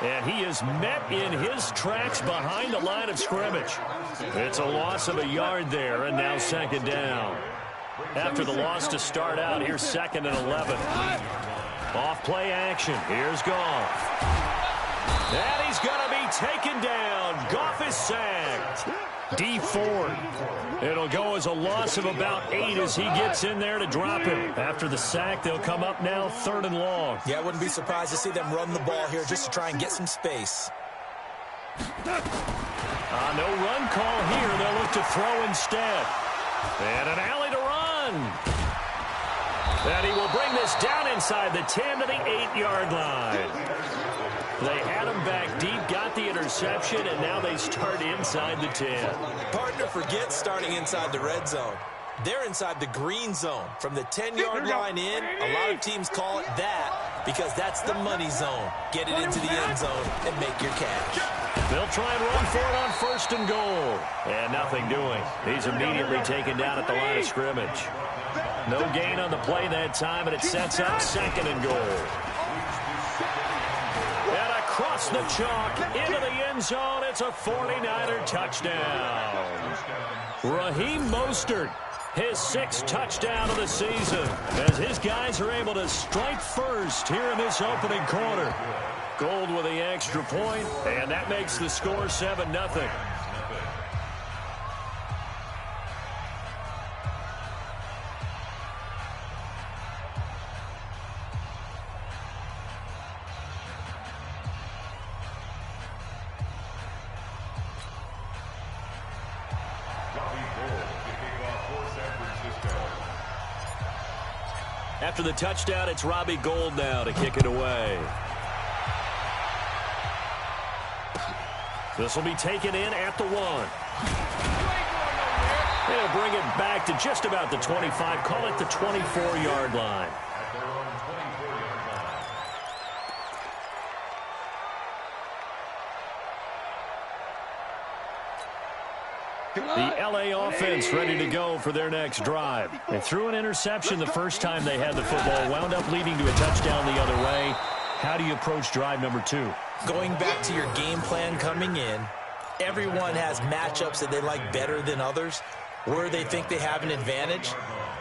And he is met in his tracks behind the line of scrimmage. It's a loss of a yard there, and now 2nd down. After the loss to start out, here's 2nd and 11. Off play action. Here's Goff. And he's going to be taken down. Goff is sacked. D Ford. It'll go as a loss of about 8 as he gets in there to drop him. After the sack, they'll come up now 3rd and long. Yeah, I wouldn't be surprised to see them run the ball here just to try and get some space. No run call here. They'll look to throw instead. And an alley to run. And he will bring this down inside the 10 to the 8-yard line. They had him back deep, got the interception, and now they start inside the 10. Partner forgets starting inside the red zone. They're inside the green zone. From the 10-yard line in, a lot of teams call it that because that's the money zone. Get it into the end zone and make your cash. They'll try and run for it on 1st and goal. And nothing doing. He's immediately taken down at the line of scrimmage. No gain on the play that time, and it sets up 2nd and goal. And across the chalk, into the end zone, it's a 49er touchdown. Raheem Mostert, his 6th touchdown of the season, as his guys are able to strike first here in this opening quarter. Gold with the extra point, and that makes the score 7-0. After the touchdown, it's Robbie Gould now to kick it away. This will be taken in at the 1. They'll bring it back to just about the 25. Call it the 24-yard line. The LA offense ready to go for their next drive. They threw an interception the first time they had the football, wound up leading to a touchdown the other way. How do you approach drive number 2? Going back to your game plan coming in, everyone has matchups that they like better than others. Where they think they have an advantage,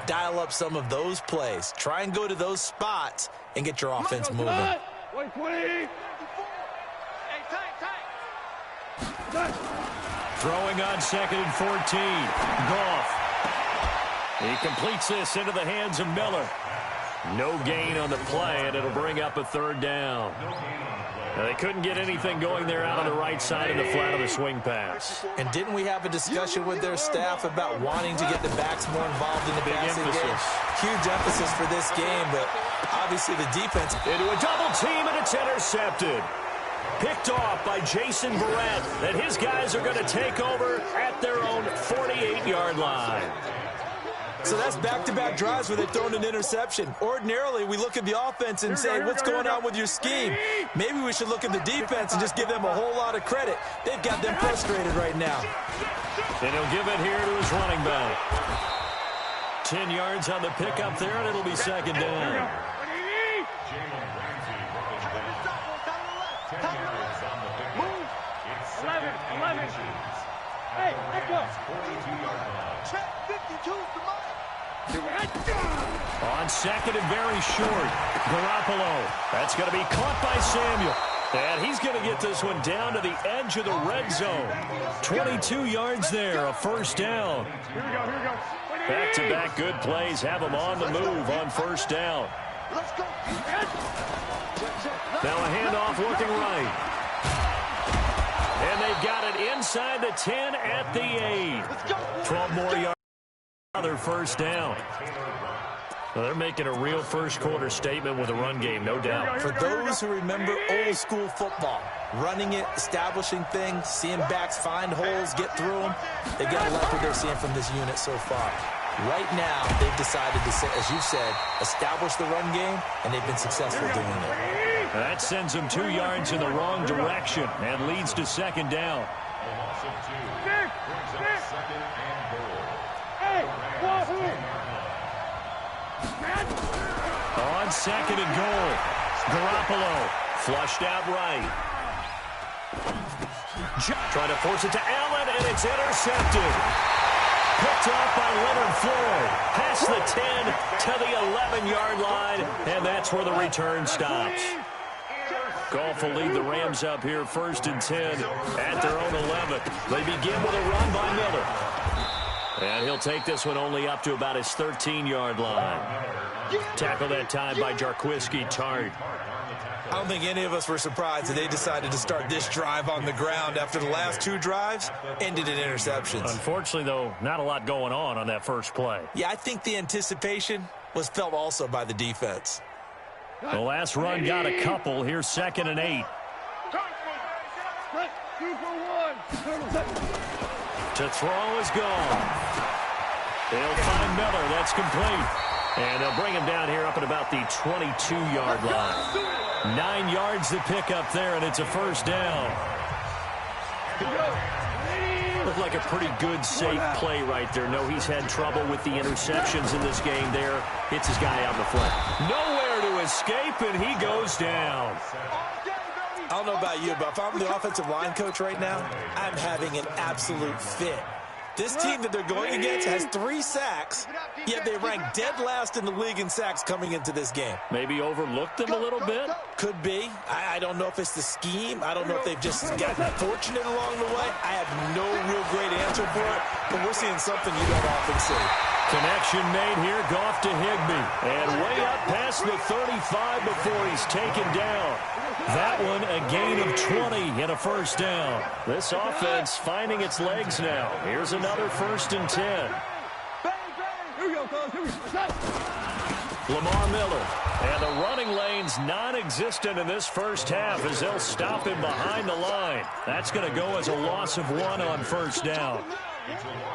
dial up some of those plays. Try and go to those spots and get your offense moving. Throwing on 2nd and 14. Goff. He completes this into the hands of Miller. No gain on the play, and it'll bring up a 3rd down. Now, they couldn't get anything going there out on the right side of the flat of the swing pass. And didn't we have a discussion with their staff about wanting to get the backs more involved in the passing game? Huge emphasis for this game, but obviously the defense. Into a double team, and it's intercepted. Picked off by Jason Verrett, and his guys are going to take over at their own 48-yard line. So that's back-to-back drives where they've thrown an interception. Ordinarily, we look at the offense and say, what's going on with your scheme? Maybe we should look at the defense and just give them a whole lot of credit. They've got them frustrated right now. And he'll give it here to his running back. 10 yards on the pickup there, and it'll be 2nd down. Hey, let's go. Check 52's the mark. On 2nd and very short, Garoppolo. That's going to be caught by Samuel. And he's going to get this one down to the edge of the red zone. 22 yards there, a 1st down. Here we go. Back-to-back good plays have them on the move on 1st down. Let's go. Now a handoff looking right. And they've got it inside the 10 at the 8. 12 more yards. Another 1st down. Well, they're making a real first-quarter statement with a run game, no doubt. For those who remember old-school football, running it, establishing things, seeing backs find holes, get through them, they've got to like what they're seeing from this unit so far. Right now, they've decided to, as you said, establish the run game, and they've been successful doing it. That sends them 2 yards in the wrong direction and leads to 2nd down. On 2nd and goal, Garoppolo flushed out right. Trying to force it to Allen, and it's intercepted. Picked off by Leonard Floyd. Past the 10 to the 11-yard line, and that's where the return stops. Goff will lead the Rams up here 1st and 10 at their own 11. They begin with a run by Miller. And he'll take this one only up to about his 13-yard line. Tackle that time by Jarquiski Tart. I don't think any of us were surprised that they decided to start this drive on the ground after the last 2 drives ended in interceptions. Unfortunately, though, not a lot going on that first play. Yeah, I think the anticipation was felt also by the defense. The last run got a couple. Here's 2nd and 8. To throw is gone. They'll find Miller. That's complete. And they'll bring him down here up at about the 22-yard line. 9 yards to pick up there, and it's a first down. Looked like a pretty good, safe play right there. No, he's had trouble with the interceptions in this game there. Hits his guy out the flat. Nowhere to escape, and he goes down. I don't know about you, but if I'm the offensive line coach right now, I'm having an absolute fit. This team that they're going against has 3 sacks, yet they rank dead last in the league in sacks coming into this game. Maybe overlooked them a little bit? Could be. I don't know if it's the scheme. I don't know if they've just gotten fortunate along the way. I have no real great answer for it, but we're seeing something you don't often see. Connection made here. Goff to Higbee. And way up past the 35 before he's taken down. That one a gain of 20 and a first down. This offense finding its legs now. Here's another 1st and 10. Lamar Miller. And the running lane's non-existent in this first half as they'll stop him behind the line. That's going to go as a loss of 1 on first down.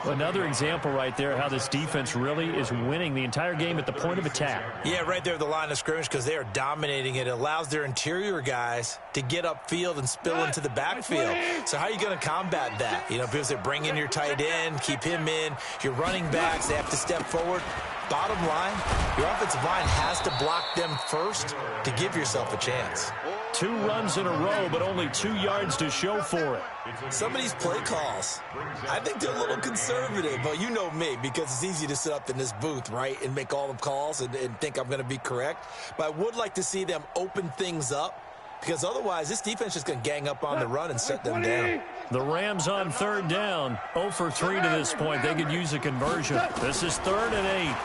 Another example right there how this defense really is winning the entire game at the point of attack. Yeah, right there at the line of scrimmage because they are dominating it. It allows their interior guys to get upfield and spill into the backfield. So how are you going to combat that? You know, because they bring in your tight end, keep him in. Your running backs, they have to step forward. Bottom line, your offensive line has to block them first to give yourself a chance. 2 runs in a row, but only 2 yards to show for it. Some of these play calls, I think they're a little conservative, but you know me, because it's easy to sit up in this booth, right, and make all the calls and think I'm going to be correct. But I would like to see them open things up, because otherwise this defense is going to gang up on the run and shut them down. The Rams on 3rd down, 0 for 3 to this point. They could use a conversion. This is 3rd and 8.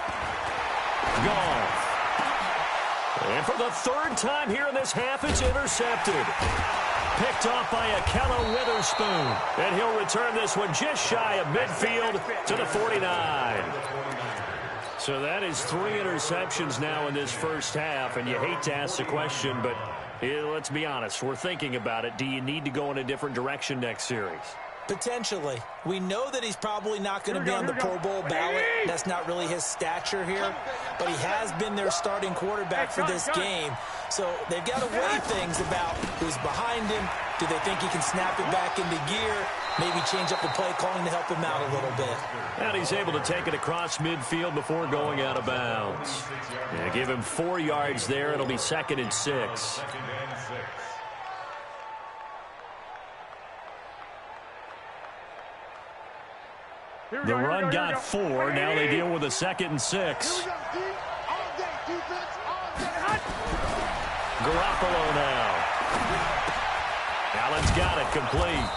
Goff. And for the 3rd time here in this half, it's intercepted. Picked off by Akello Witherspoon. And he'll return this one just shy of midfield to the 49. So that is 3 interceptions now in this first half. And you hate to ask the question, but let's be honest. We're thinking about it. Do you need to go in a different direction next series? Potentially. We know that he's probably not going to be on the Pro Bowl ballot. That's not really his stature here. But he has been their starting quarterback for this game. So they've got to weigh things about who's behind him. Do they think he can snap it back into gear? Maybe change up the play calling to help him out a little bit. And he's able to take it across midfield before going out of bounds. Yeah, give him 4 yards there. It'll be 2nd and 6. The run got 4. Now they deal with a 2nd and 6. Garoppolo now. Allen's got it complete.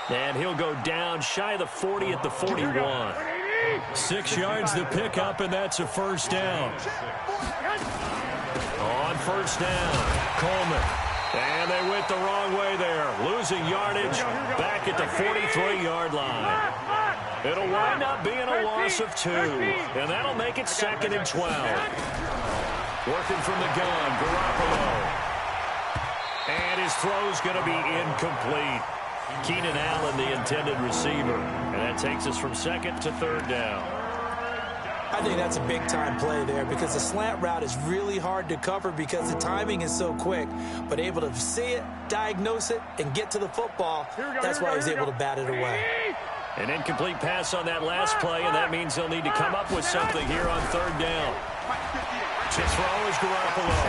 And he'll go down shy of the 40 at the 41. 6 yards to pick up, and that's a first down. On first down, Coleman. And they went the wrong way there. Losing yardage back at the 43-yard line. It'll wind up being a loss of 2. And that'll make it 2nd and 12. Working from the gun, Garoppolo. And his throw's going to be incomplete. Keenan Allen, the intended receiver. And that takes us from 2nd to 3rd down. I think that's a big-time play there because the slant route is really hard to cover because the timing is so quick. But able to see it, diagnose it, and get to the football, that's why he was able to bat it away. An incomplete pass on that last play, and that means they'll need to come up with something here on 3rd down. To throw is Garoppolo.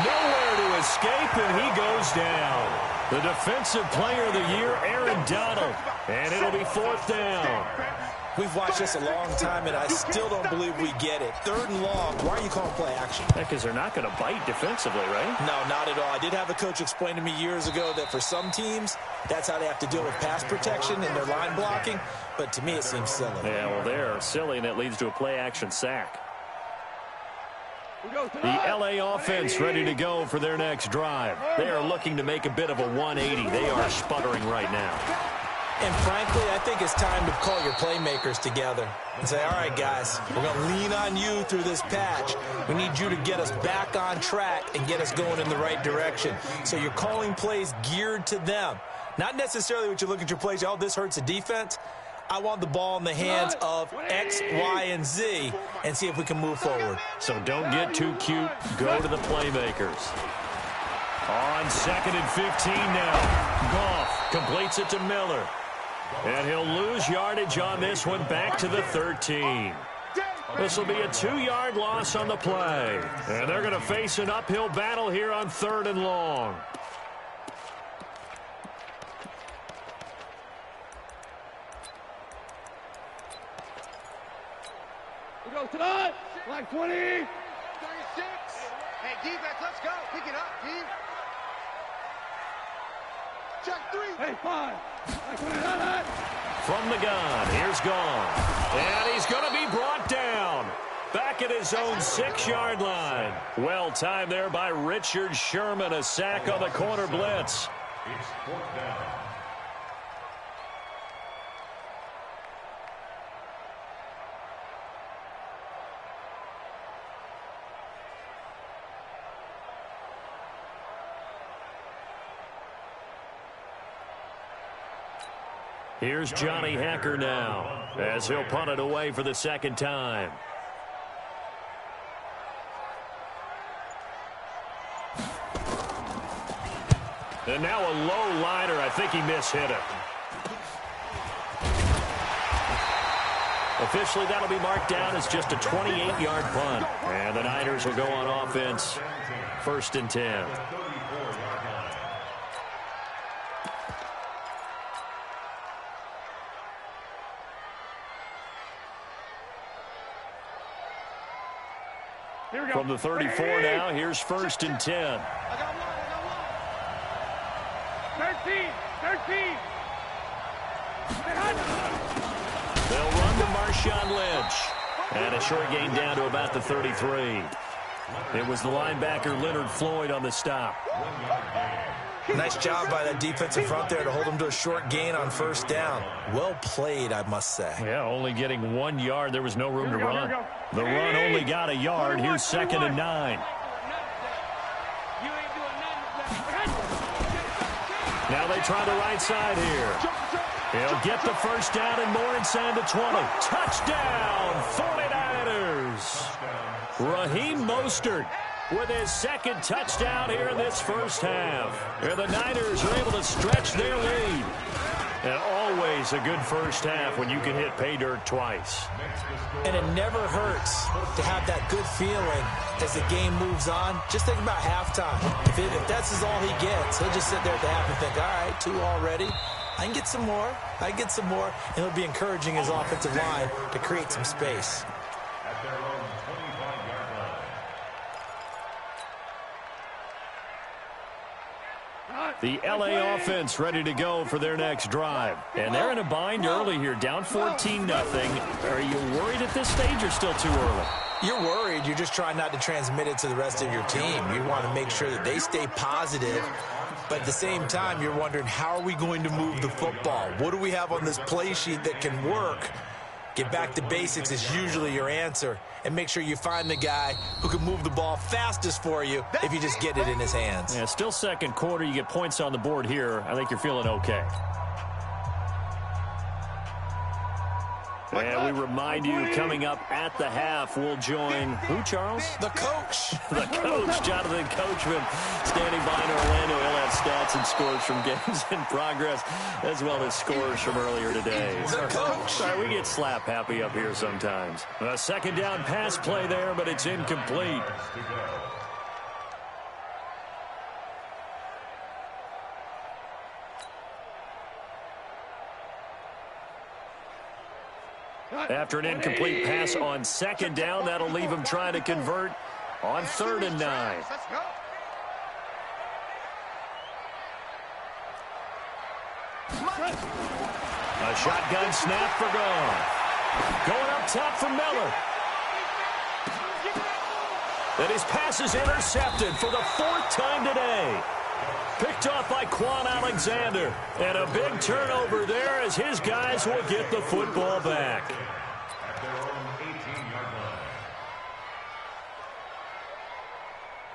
Nowhere to escape, and he goes down. The defensive player of the year, Aaron Donald. And it'll be 4th down. We've watched this a long time, and I still don't believe we get it. 3rd and long. Why are you calling play action? Because they're not going to bite defensively, right? No, not at all. I did have a coach explain to me years ago that for some teams, that's how they have to deal with pass protection and their line blocking. But to me, it seems silly. Yeah, well, they're silly, and it leads to a play-action sack. The LA offense ready to go for their next drive. They are looking to make a bit of a 180. They are sputtering right now. And frankly, I think it's time to call your playmakers together and say, all right, guys, we're going to lean on you through this patch. We need you to get us back on track and get us going in the right direction. So you're calling plays geared to them. Not necessarily what you look at your plays, oh, this hurts the defense. I want the ball in the hands of X, Y, and Z and see if we can move forward. So don't get too cute. Go to the playmakers. On 2nd and 15 now. Goff completes it to Miller. And he'll lose yardage on this one back to the 13. This will be a 2-yard loss on the play. And they're going to face an uphill battle here on 3rd and long. We go tonight. Like 20. 36. Hey, defense, let's go. Pick it up, team. Check 3. Hey, 5. From the gun, here's Goff. And he's going to be brought down. Back at his own 6-yard line. Well timed there by Richard Sherman. A sack on the corner blitz. It's 4th down. Here's Johnny Hacker now as he'll punt it away for the 2nd time. And now a low liner. I think he mishit it. Officially, that'll be marked down as just a 28-yard punt. And the Niners will go on offense. 1st and 10. From the 34 now, here's 1st and 10. I got one. 13. They'll run to Marshawn Lynch. And a short gain down to about the 33. It was the linebacker Leonard Floyd on the stop. Nice job by that defensive front there to hold him to a short gain on 1st down. Well played, I must say. Yeah, only getting 1 yard. There was no room to run. The run only got a yard. Here's 2nd and 9. Now they try the right side here. He'll get the 1st down and more inside the 20. Touchdown, 49ers. Raheem Mostert with his 2nd touchdown here in this 1st half. And the Niners are able to stretch their lead. And always a good 1st half when you can hit pay dirt twice. And it never hurts to have that good feeling as the game moves on. Just think about halftime. If that's all he gets, he'll just sit there at the half and think, all right, 2 already. I can get some more. I can get some more. And he'll be encouraging his offensive line to create some space. At their own 25-yard line. The L.A. offense ready to go for their next drive. And they're in a bind early here, down 14-0. Are you worried at this stage or still too early? You're worried. You're just trying not to transmit it to the rest of your team. You want to make sure that they stay positive. But at the same time, you're wondering, how are we going to move the football? What do we have on this play sheet that can work? Get back to basics is usually your answer. And make sure you find the guy who can move the ball fastest for you if you just get it in his hands. Yeah, still 2nd quarter. You get points on the board here. I think you're feeling okay. And we remind you, coming up at the half, we'll join who, Charles? The coach. The coach, Jonathan Coachman, standing by in Orlando. He'll have stats and scores from games in progress, as well as scores from earlier today. The coach. Sorry, we get slap happy up here sometimes. A 2nd down pass play there, but it's incomplete. After an incomplete pass on 2nd down, that'll leave him trying to convert on 3rd and 9. A shotgun snap for Goff. Going up top for Miller. And his pass is intercepted for the 4th time today. Picked off by Quan Alexander. And a big turnover there as as his guys will get the football back. At their own 18-yard line.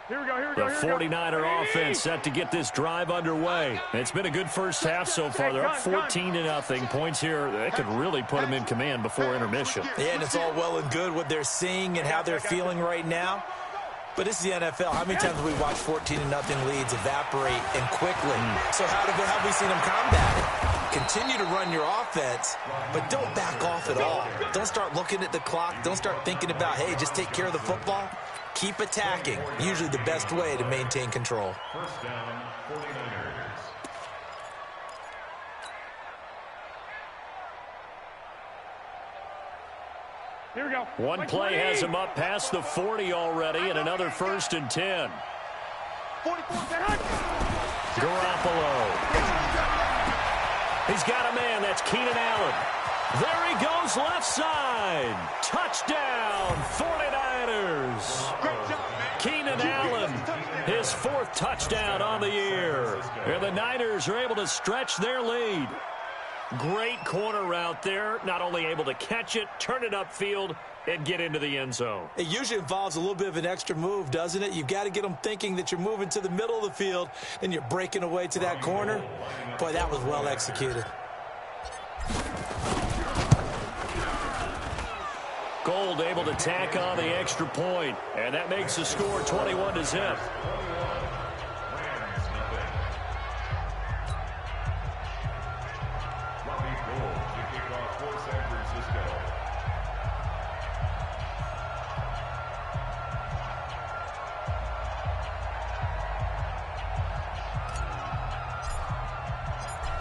Here we go. The 49er offense set to get this drive underway. It's been a good first half so far. They're up 14-0. Points here, that could really put them in command before intermission. Yeah, and it's all well and good what they're seeing and how they're feeling right now. But this is the NFL. How many times have we watched 14-0 leads evaporate and quickly? So how have we seen them combat it? Continue to run your offense, but don't back off at all. Don't start looking at the clock. Don't start thinking about, hey, just take care of the football. Keep attacking. Usually the best way to maintain control. First down, 49ers. Here we go. One play has him up past the 40 already, and another 1st and 10. 44, Garoppolo. He's got a man. That's Keenan Allen. There he goes, left side. Touchdown, 49ers. Keenan Allen, his 4th touchdown on the year. And the Niners are able to stretch their lead. Great corner route there. Not only able to catch it, turn it upfield, and get into the end zone. It usually involves a little bit of an extra move, doesn't it? You've got to get them thinking that you're moving to the middle of the field, and you're breaking away to that corner. Boy, that was well executed. Gold able to tack on the extra point, and that makes the score 21-0.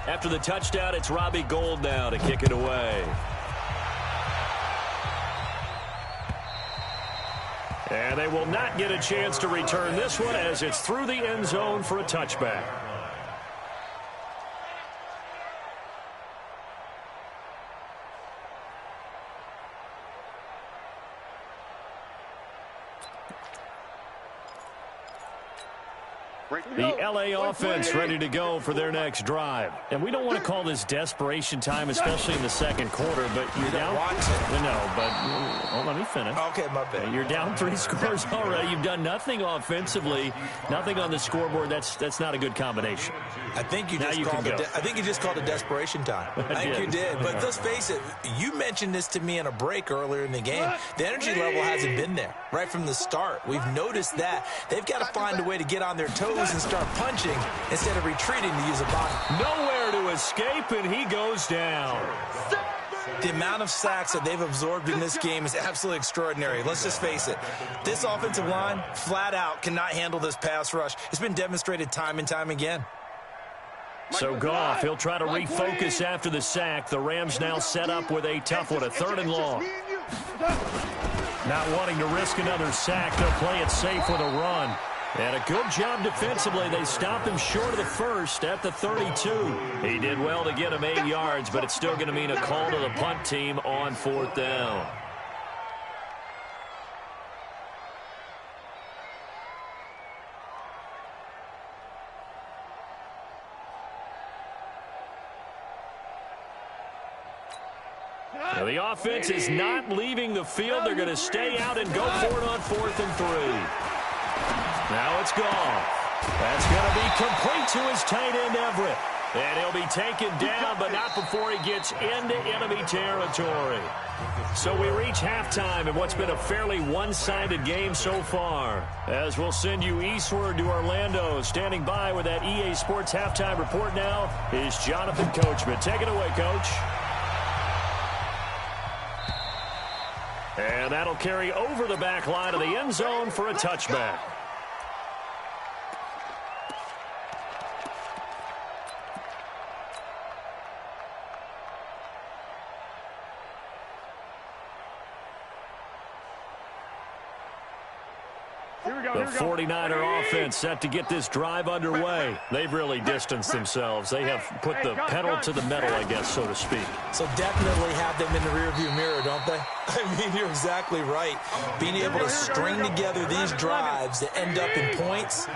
After the touchdown, it's Robbie Gould now to kick it away. And they will not get a chance to return this one as it's through the end zone for a touchback. The LA offense ready to go for their next drive. And we don't want to call this desperation time, especially in the second quarter, but you're down. No, but let me finish. Okay, my bad. You're down 3 scores already. You've done nothing offensively, nothing on the scoreboard. That's not a good combination. I think you just called it desperation time. I think you did. But let's face it, you mentioned this to me in a break earlier in the game. The energy level hasn't been there right from the start. We've noticed that. They've got to find a way to get on their toes and start punching instead of retreating to use a body. Nowhere to escape, and he goes down. The amount of sacks that they've absorbed in this game is absolutely extraordinary. Let's just face it. This offensive line, flat out, cannot handle this pass rush. It's been demonstrated time and time again. So Goff, he'll try to refocus after the sack. The Rams now set up with a tough one, a 3rd and long. Not wanting to risk another sack, they'll play it safe with a run. And a good job defensively. They stopped him short of the first at the 32. He did well to get him 8 yards, but it's still going to mean a call to the punt team on 4th down. Now the offense is not leaving the field. They're going to stay out and go for it on 4th and 3. Now it's Goff. That's going to be complete to his tight end, Everett. And he'll be taken down, but not before he gets into enemy territory. So we reach halftime in what's been a fairly one-sided game so far. As we'll send you eastward to Orlando. Standing by with that EA Sports halftime report now is Jonathan Coachman. Take it away, Coach. And that'll carry over the back line of the end zone for a touchback. The 49er offense set to get this drive underway. They've really distanced themselves. They have put the pedal to the metal, I guess, so to speak. So definitely have them in the rearview mirror, don't they? I mean, you're exactly right. Being able to string together these drives that end up in points,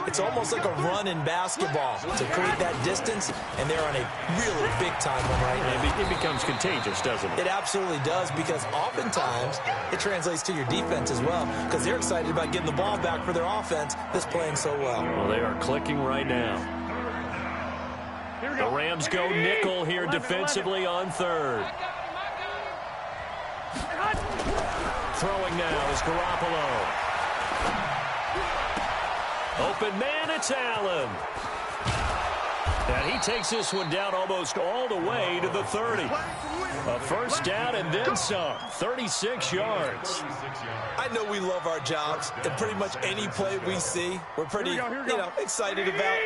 it's almost like a run in basketball to create that distance, and they're on a really big-time one right now. It becomes contagious, doesn't it? It absolutely does, because oftentimes it translates to your defense as well, because they're excited about getting the ball back for their offense that's playing so well. Well, they are clicking right now. The Rams go nickel here defensively on third. Throwing now is Garoppolo. Open man, it's Allen. And he takes this one down almost all the way to the 30. A first down and then some. 36 yards. I know we love our jobs, and pretty much any play we see, we're pretty, excited about.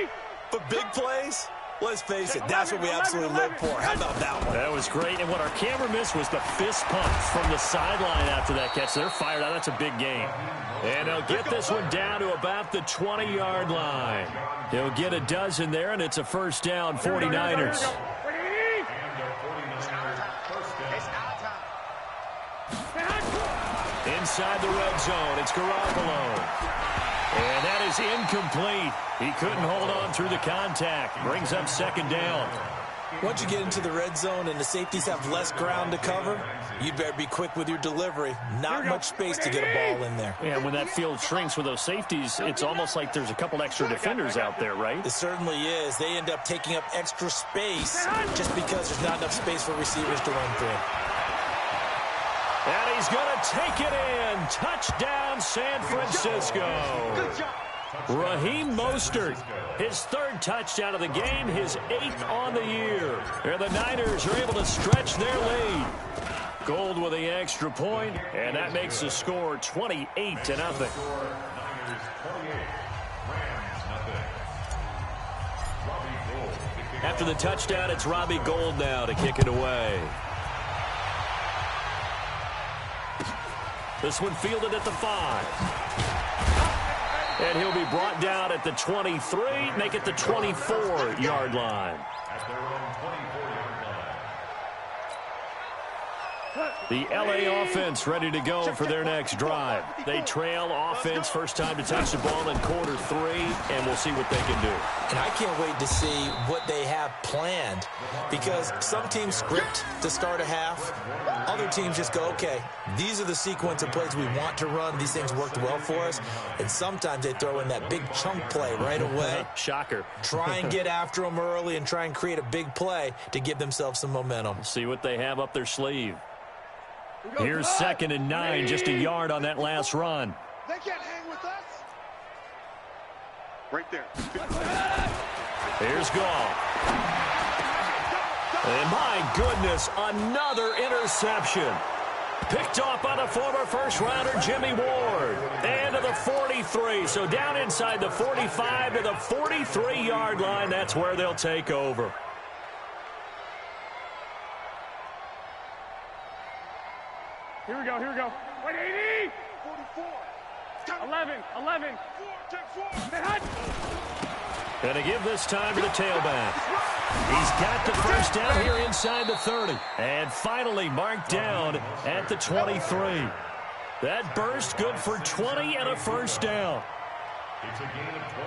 But big plays, let's face it, that's what we absolutely live for. How about that one? That was great, and what our camera missed was the fist pump from the sideline after that catch. They're fired out. That's a big game. And they'll get this one down to about the 20-yard line. He'll get a dozen there, and it's a first down, 49ers. Inside the red zone, it's Garoppolo. And that is incomplete. He couldn't hold on through the contact. Brings up second down. Once you get into the red zone and the safeties have less ground to cover, you better be quick with your delivery. Not much space to get a ball in there. Yeah, when that field shrinks with those safeties, it's almost like there's a couple extra defenders out there, right? It certainly is. They end up taking up extra space just because there's not enough space for receivers to run through. And he's going to take it in. Touchdown, San Francisco. Good job. Raheem Mostert, his third touchdown of the game, his 8th on the year. And the Niners are able to stretch their lead. Gold with the extra point, and that makes the score 28-0. After the touchdown, it's Robbie Gould now to kick it away. This one fielded at the 5. And he'll be brought down at the 23, make it the 24-yard line. At their own 24-yard line. The L.A. offense ready to go for their next drive. They trail offense, first time to touch the ball in quarter 3, and we'll see what they can do. And I can't wait to see what they have planned, because some teams script to start a half. Other teams just go, okay, these are the sequence of plays we want to run. These things worked well for us. And sometimes they throw in that big chunk play right away. Shocker. Try and get after them early and try and create a big play to give themselves some momentum. See what they have up their sleeve. Here's 2nd and 9, just a yard on that last run. They can't hang with us. Right there. Here's Goff. And my goodness, another interception. Picked off by the former first-rounder Jimmy Ward. And to the 43. So down inside the 45 to the 43-yard line. That's where they'll take over. Here we go, here we go. 180. 44. 11. 11. 4. And to give this time to the tailback. He's got the first down here inside the 30. And finally marked down at the 23. That burst good for 20 and a first down.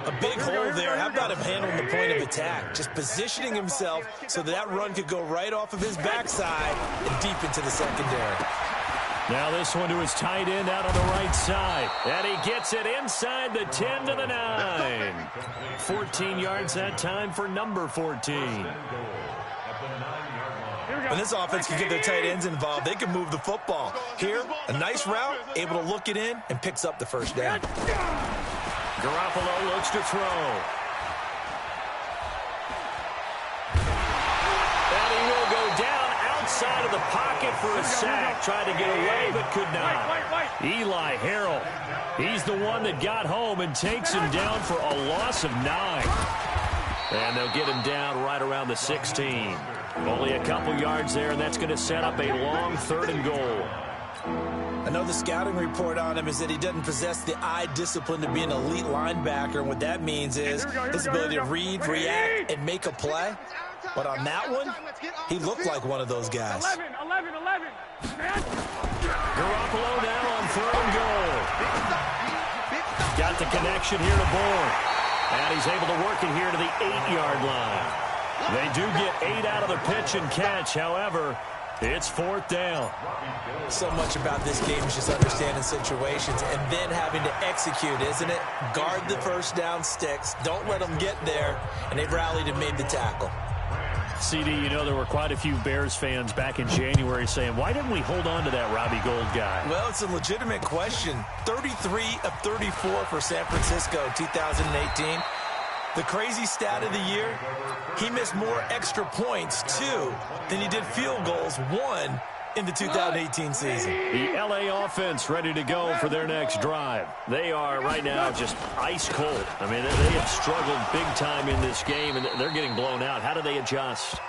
A big hole there. How about him handling the point of attack? Just positioning himself so that run could go right off of his backside and deep into the secondary. Now this one to his tight end out on the right side. And he gets it inside the 10 to the 9. 14 yards that time for number 14. When this offense can get their tight ends involved, they can move the football. Here, a nice route, able to look it in, and picks up the first down. Garoppolo looks to throw. And he will go down outside of the pocket for a sack. Tried to get away, but could not. Eli Harrell, he's the one that got home and takes him down for a loss of 9. And they'll get him down right around the 16. Only a couple yards there, and that's going to set up a long 3rd and goal. I know the scouting report on him is that he doesn't possess the eye discipline to be an elite linebacker, and what that means is his ability to read, react, and make a play. But on that one, he looked like one of those guys. 11. Garoppolo now on 3rd and goal. Got the connection here to Bourne. And he's able to work it here to the 8-yard line. They do get 8 out of the pitch and catch. However, it's 4th down. So much about this game is just understanding situations and then having to execute, isn't it? Guard the first down sticks. Don't let them get there. And they've rallied and made the tackle. CD, you know there were quite a few Bears fans back in January saying, why didn't we hold on to that Robbie Gould guy? Well, it's a legitimate question. 33 of 34 for San Francisco 2018. The crazy stat of the year, he missed more extra points, 2, than he did field goals, 1, in the 2018 season. The LA offense ready to go for their next drive. They are right now just ice cold. I mean, they have struggled big time in this game, and they're getting blown out. How do they adjust?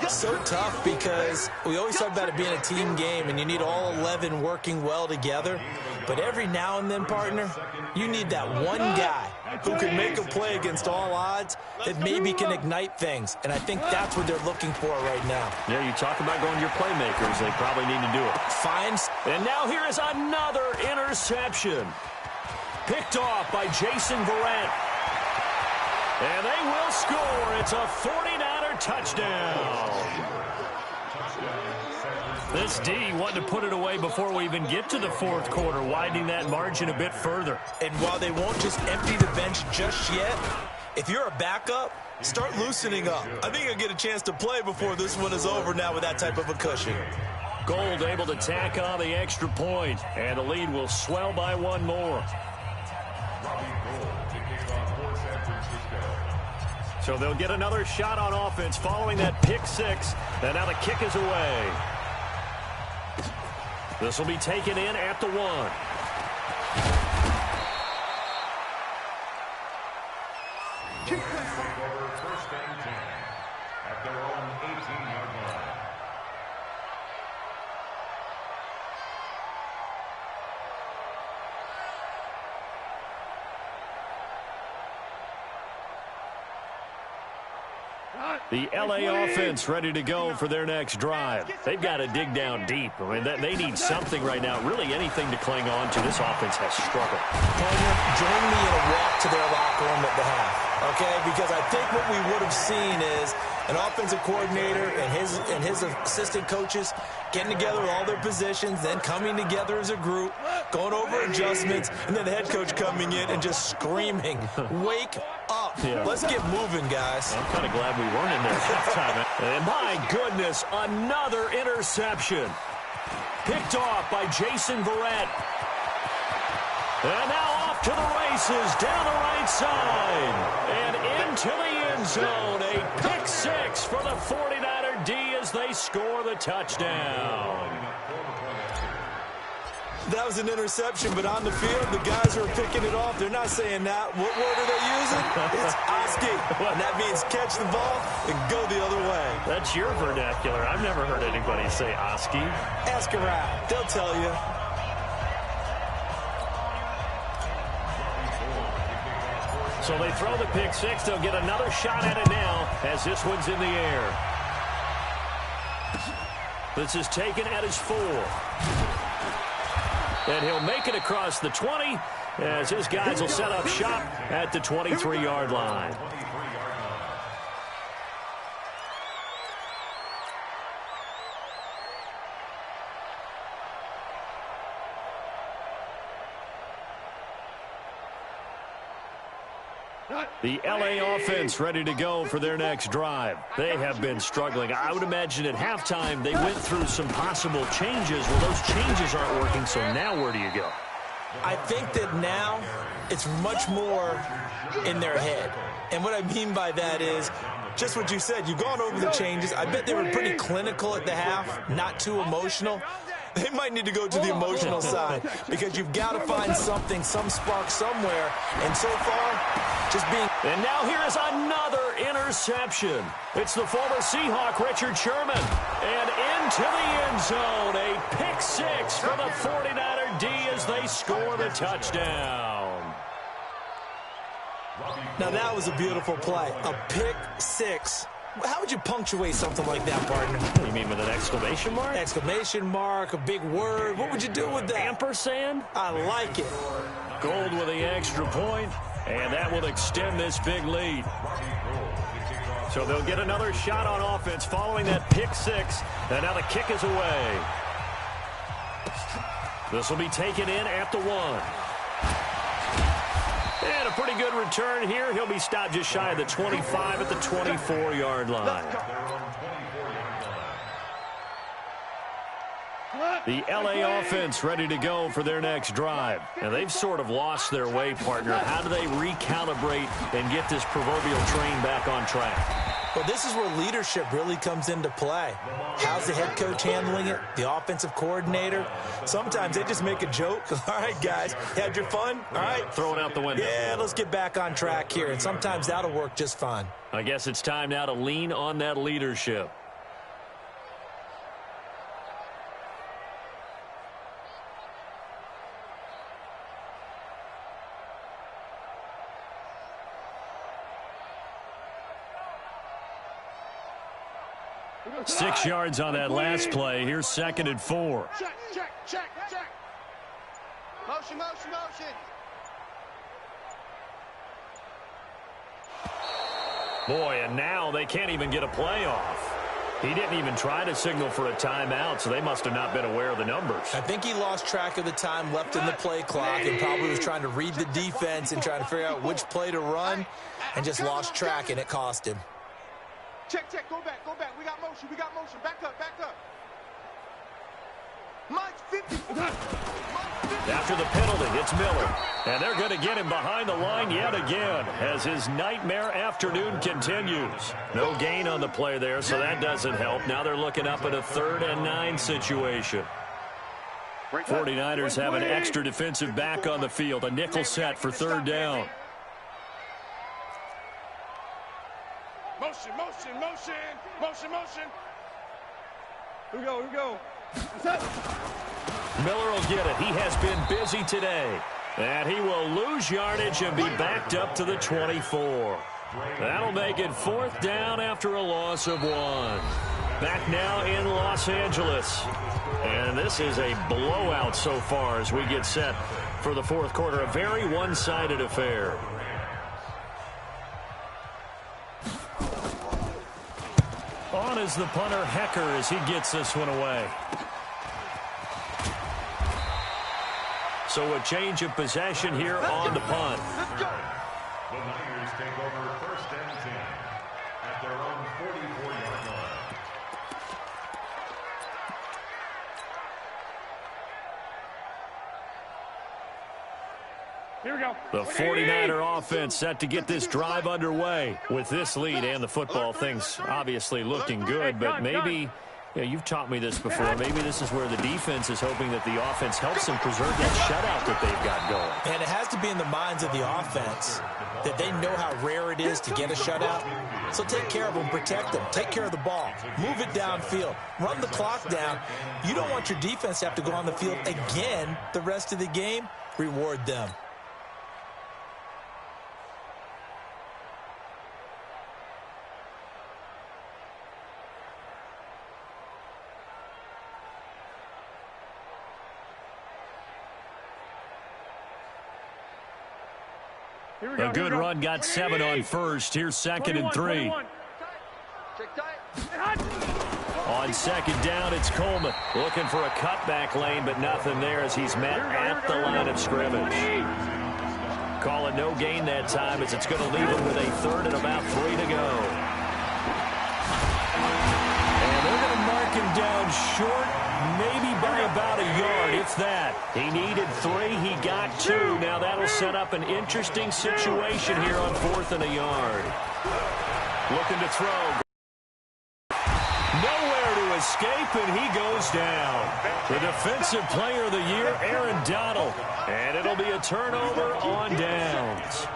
So tough because we always talk about it being a team game, and you need all 11 working well together. But every now and then, partner, you need that one guy who can make a play against all odds that maybe can ignite things. And I think that's what they're looking for right now. Yeah, you talk about going to your playmakers. They probably need to do it. Finds. And now here is another interception. Picked off by Jason Verrett. And they will score. It's a 49er touchdown. This D wanting to put it away before we even get to the 4th quarter, widening that margin a bit further. And while they won't just empty the bench just yet, if you're a backup, start loosening up. I think you'll get a chance to play before this one is over now with that type of a cushion. Gould able to tack on the extra point, and the lead will swell by 1 more. So they'll get another shot on offense following that pick 6, and now the kick is away. This will be taken in at the 1. Kick over 1st and 10 at their own 18-yard line. The LA offense ready to go for their next drive. They've got to dig down deep. I mean, they need something right now, really anything to cling on to. This offense has struggled. Partner, join me in a walk to their locker room at the half, okay? Because I think what we would have seen is an offensive coordinator and his assistant coaches getting together with all their positions, then coming together as a group, going over adjustments, and then the head coach coming in and just screaming, wake up. Yeah. Let's get moving, guys. I'm kind of glad we weren't in there at halftime. And my goodness, another interception. Picked off by Jason Verrett. And now off to the races, down the right side. And into the end zone. A pick 6 for the 49er D as they score the touchdown. That was an interception, but on the field, the guys who are picking it off, they're not saying that. What word are they using? It's Oski. And that means catch the ball and go the other way. That's your vernacular. I've never heard anybody say Oski. Ask around. They'll tell you. So they throw the pick 6. They'll get another shot at it now as this one's in the air. This is taken at his 4. And he'll make it across the 20 as his guys will set up shop at the 23-yard line. The LA offense ready to go for their next drive. They have been struggling. I would imagine at halftime they went through some possible changes. Well, those changes aren't working, so now where do you go? I think that now it's much more in their head. And what I mean by that is just what you said. You've gone over the changes. I bet they were pretty clinical at the half, not too emotional. They might need to go to the emotional side because you've got to find something, some spark somewhere. And so far, just being... And now here is another interception. It's the former Seahawk, Richard Sherman. And into the end zone, a pick 6 for the 49er D as they score the touchdown. Now, that was a beautiful play. A pick six. How would you punctuate something like that, partner? You mean with an exclamation mark? Exclamation mark, a big word. What would you do with that? Ampersand? I like it. Gold with the extra point, and that will extend this big lead. So they'll get another shot on offense following that pick six, and now the kick is away. This will be taken in at the 1. And a pretty good return here. He'll be stopped just shy of the 25 at the 24-yard line. The LA offense ready to go for their next drive. And they've sort of lost their way, partner. How do they recalibrate and get this proverbial train back on track? Well, this is where leadership really comes into play. How's the head coach handling it? The offensive coordinator? Sometimes they just make a joke. All right, guys, had your fun? All right. Throw it out the window. Yeah, let's get back on track here. And sometimes that'll work just fine. I guess it's time now to lean on that leadership. Six yards on that last play. Here's 2nd and 4. Check, check, check, check. Motion, motion, motion. Boy, and now they can't even get a play off. He didn't even try to signal for a timeout, so they must have not been aware of the numbers. I think he lost track of the time left in the play clock and probably was trying to read the defense and trying to figure out which play to run and just lost track, and it cost him. Check, check, go back, go back. We got motion, Back up, back up. Mike's 50. After the penalty, it's Miller. And they're going to get him behind the line yet again as his nightmare afternoon continues. No gain on the play there, so that doesn't help. Now they're looking up at a 3rd and 9 situation. 49ers have an extra defensive back on the field. A nickel set for 3rd down. Motion, motion, motion, motion, motion. Here we go, here we go. That's it. Miller will get it. He has been busy today. And he will lose yardage and be backed up to the 24. That'll make it 4th down after a loss of 1. Back now in Los Angeles. And this is a blowout so far as we get set for the 4th quarter. A very one-sided affair. On is the punter, Hecker, as he gets this one away. So a change of possession here on the punt. Let's go. The Niners take over 1st and 10 at their own 44-yard line. Here we go. The 49er offense set to get this drive underway. With this lead and the football, things obviously looking good, but maybe, you've taught me this before, maybe this is where the defense is hoping that the offense helps them preserve that shutout that they've got going. And it has to be in the minds of the offense that they know how rare it is to get a shutout. So take care of them, protect them, take care of the ball, move it downfield, run the clock down. You don't want your defense to have to go on the field again the rest of the game. Reward them. A good run got 7 on first. Here's 2nd and 3. On 2nd down, it's Coleman looking for a cutback lane, but nothing there as he's met at the line of scrimmage. Call it no gain that time as it's going to leave him with a 3rd and about 3 to go. And they're going to mark him down short, maybe by about a yard, if that. He needed 3, he got 2. Now that'll set up an interesting situation here on 4th and a yard. Looking to throw. Nowhere to escape, and he goes down. The defensive player of the year, Aaron Donald. And it'll be a turnover on downs.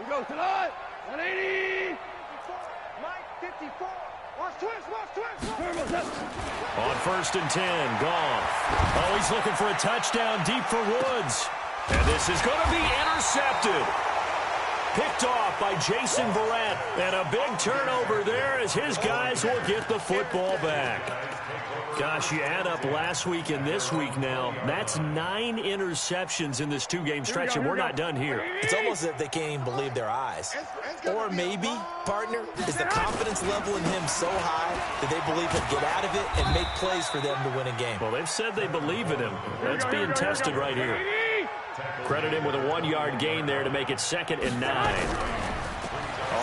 go to the 180. Mike 54. Watch twist. On 1st and 10, Goff. Oh, he's looking for a touchdown deep for Woods. And this is going to be intercepted. Picked off by Jason Verrett. And a big turnover there as his guys will get the football back. Gosh, you add up last week and this week now. That's 9 interceptions in this 2-game stretch, and we're not done here. It's almost as if they can't even believe their eyes. Or maybe, partner, is the confidence level in him so high that they believe he'll get out of it and make plays for them to win a game. Well, they've said they believe in him. That's being tested right here. Credit him with a 1-yard gain there to make it 2nd and 9.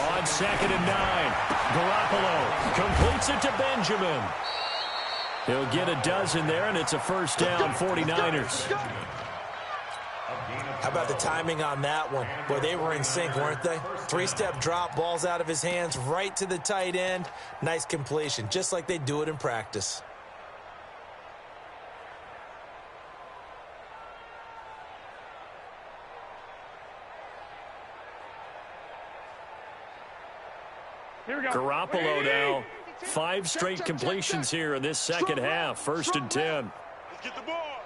On 2nd and 9, Garoppolo completes it to Benjamin. He'll get a dozen there, and it's a first down, 49ers. How about the timing on that one? Boy, they were in sync, weren't they? 3-step drop, balls out of his hands, right to the tight end. Nice completion, just like they do it in practice. Garoppolo now. 5 straight completions here in this second half. 1st and 10. Let's get the ball.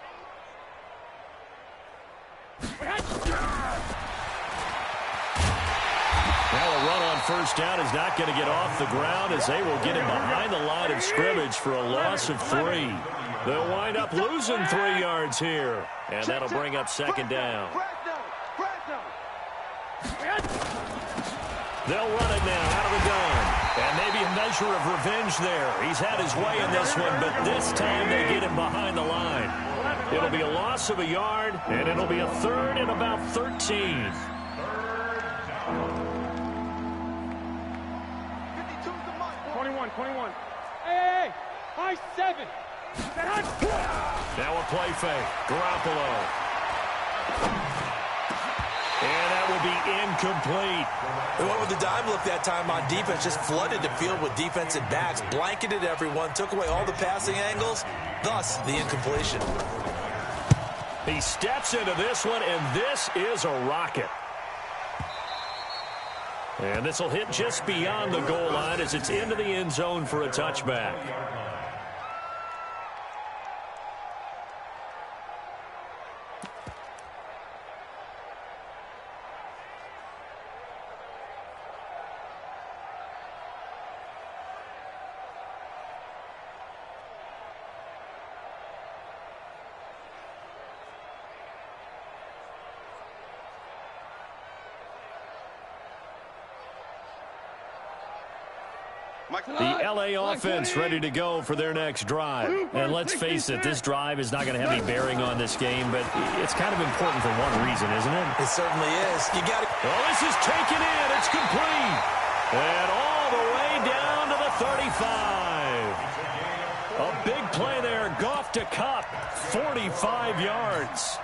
Now a run on 1st down is not going to get off the ground as they will get him behind the line of scrimmage for a loss of 3. They'll wind up losing 3 yards here. And that'll bring up 2nd down. They'll run it now out of the gun. And maybe a measure of revenge there. He's had his way in this one, but this time they get him behind the line. It'll be a loss of a yard, and it'll be a 3rd and about 13. Hey, 5-7. Now a play fake. Garoppolo. And that will be incomplete. They went with the dime look that time on defense, just flooded the field with defensive backs, blanketed everyone, took away all the passing angles, thus the incompletion. He steps into this one, and this is a rocket. And this will hit just beyond the goal line as it's into the end zone for a touchback. The L.A. offense ready to go for their next drive. And let's face it, this drive is not going to have any bearing on this game, but it's kind of important for one reason, isn't it? It certainly is. You got it. Well, this is taken in. It's complete. And all the way down to the 35. A big play there. Goff to Kupp. 45 yards.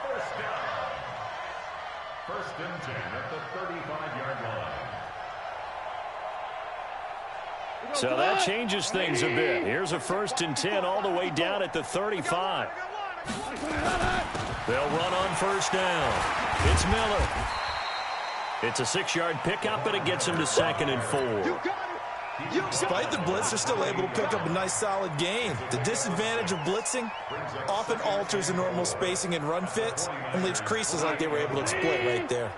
First and 10 at the 35-yard line. So that changes things a bit. Here's a 1st and 10 all the way down at the 35. They'll run on 1st down. It's Miller. It's a 6-yard pickup, but it gets him to 2nd and 4. Despite the blitz, they're still able to pick up a nice solid gain. The disadvantage of blitzing often alters the normal spacing and run fits and leaves creases like they were able to exploit right there.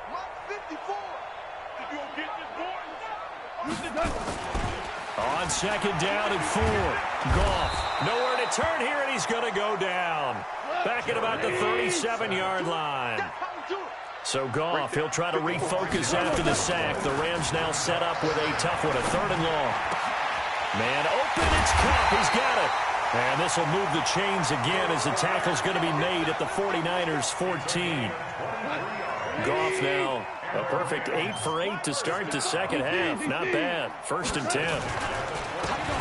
On 2nd down and 4. Goff. Nowhere to turn here, and he's going to go down. Back at about the 37-yard line. So Goff, he'll try to refocus after the sack. The Rams now set up with a tough one, a 3rd and long. Man open, it's Kupp. He's got it. And this will move the chains again as the tackle's going to be made at the 49ers' 14. Goff now. A perfect 8 for 8 to start the second half. Not bad. 1st and 10.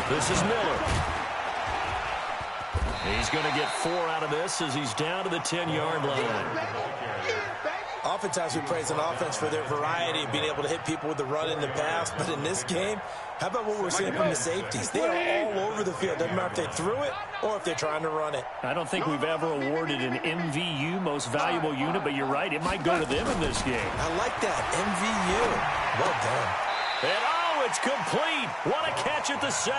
This is Miller. He's going to get 4 out of this as he's down to the 10-yard line. Oftentimes we praise an offense for their variety of being able to hit people with the run in the pass, but in this game, how about what we're seeing from the safeties? They are all over the field. Doesn't matter if they threw it or if they're trying to run it. I don't think we've ever awarded an MVU, most valuable unit, but you're right, it might go to them in this game. I like that, MVU. Well done. And it's complete. What a catch at the 7.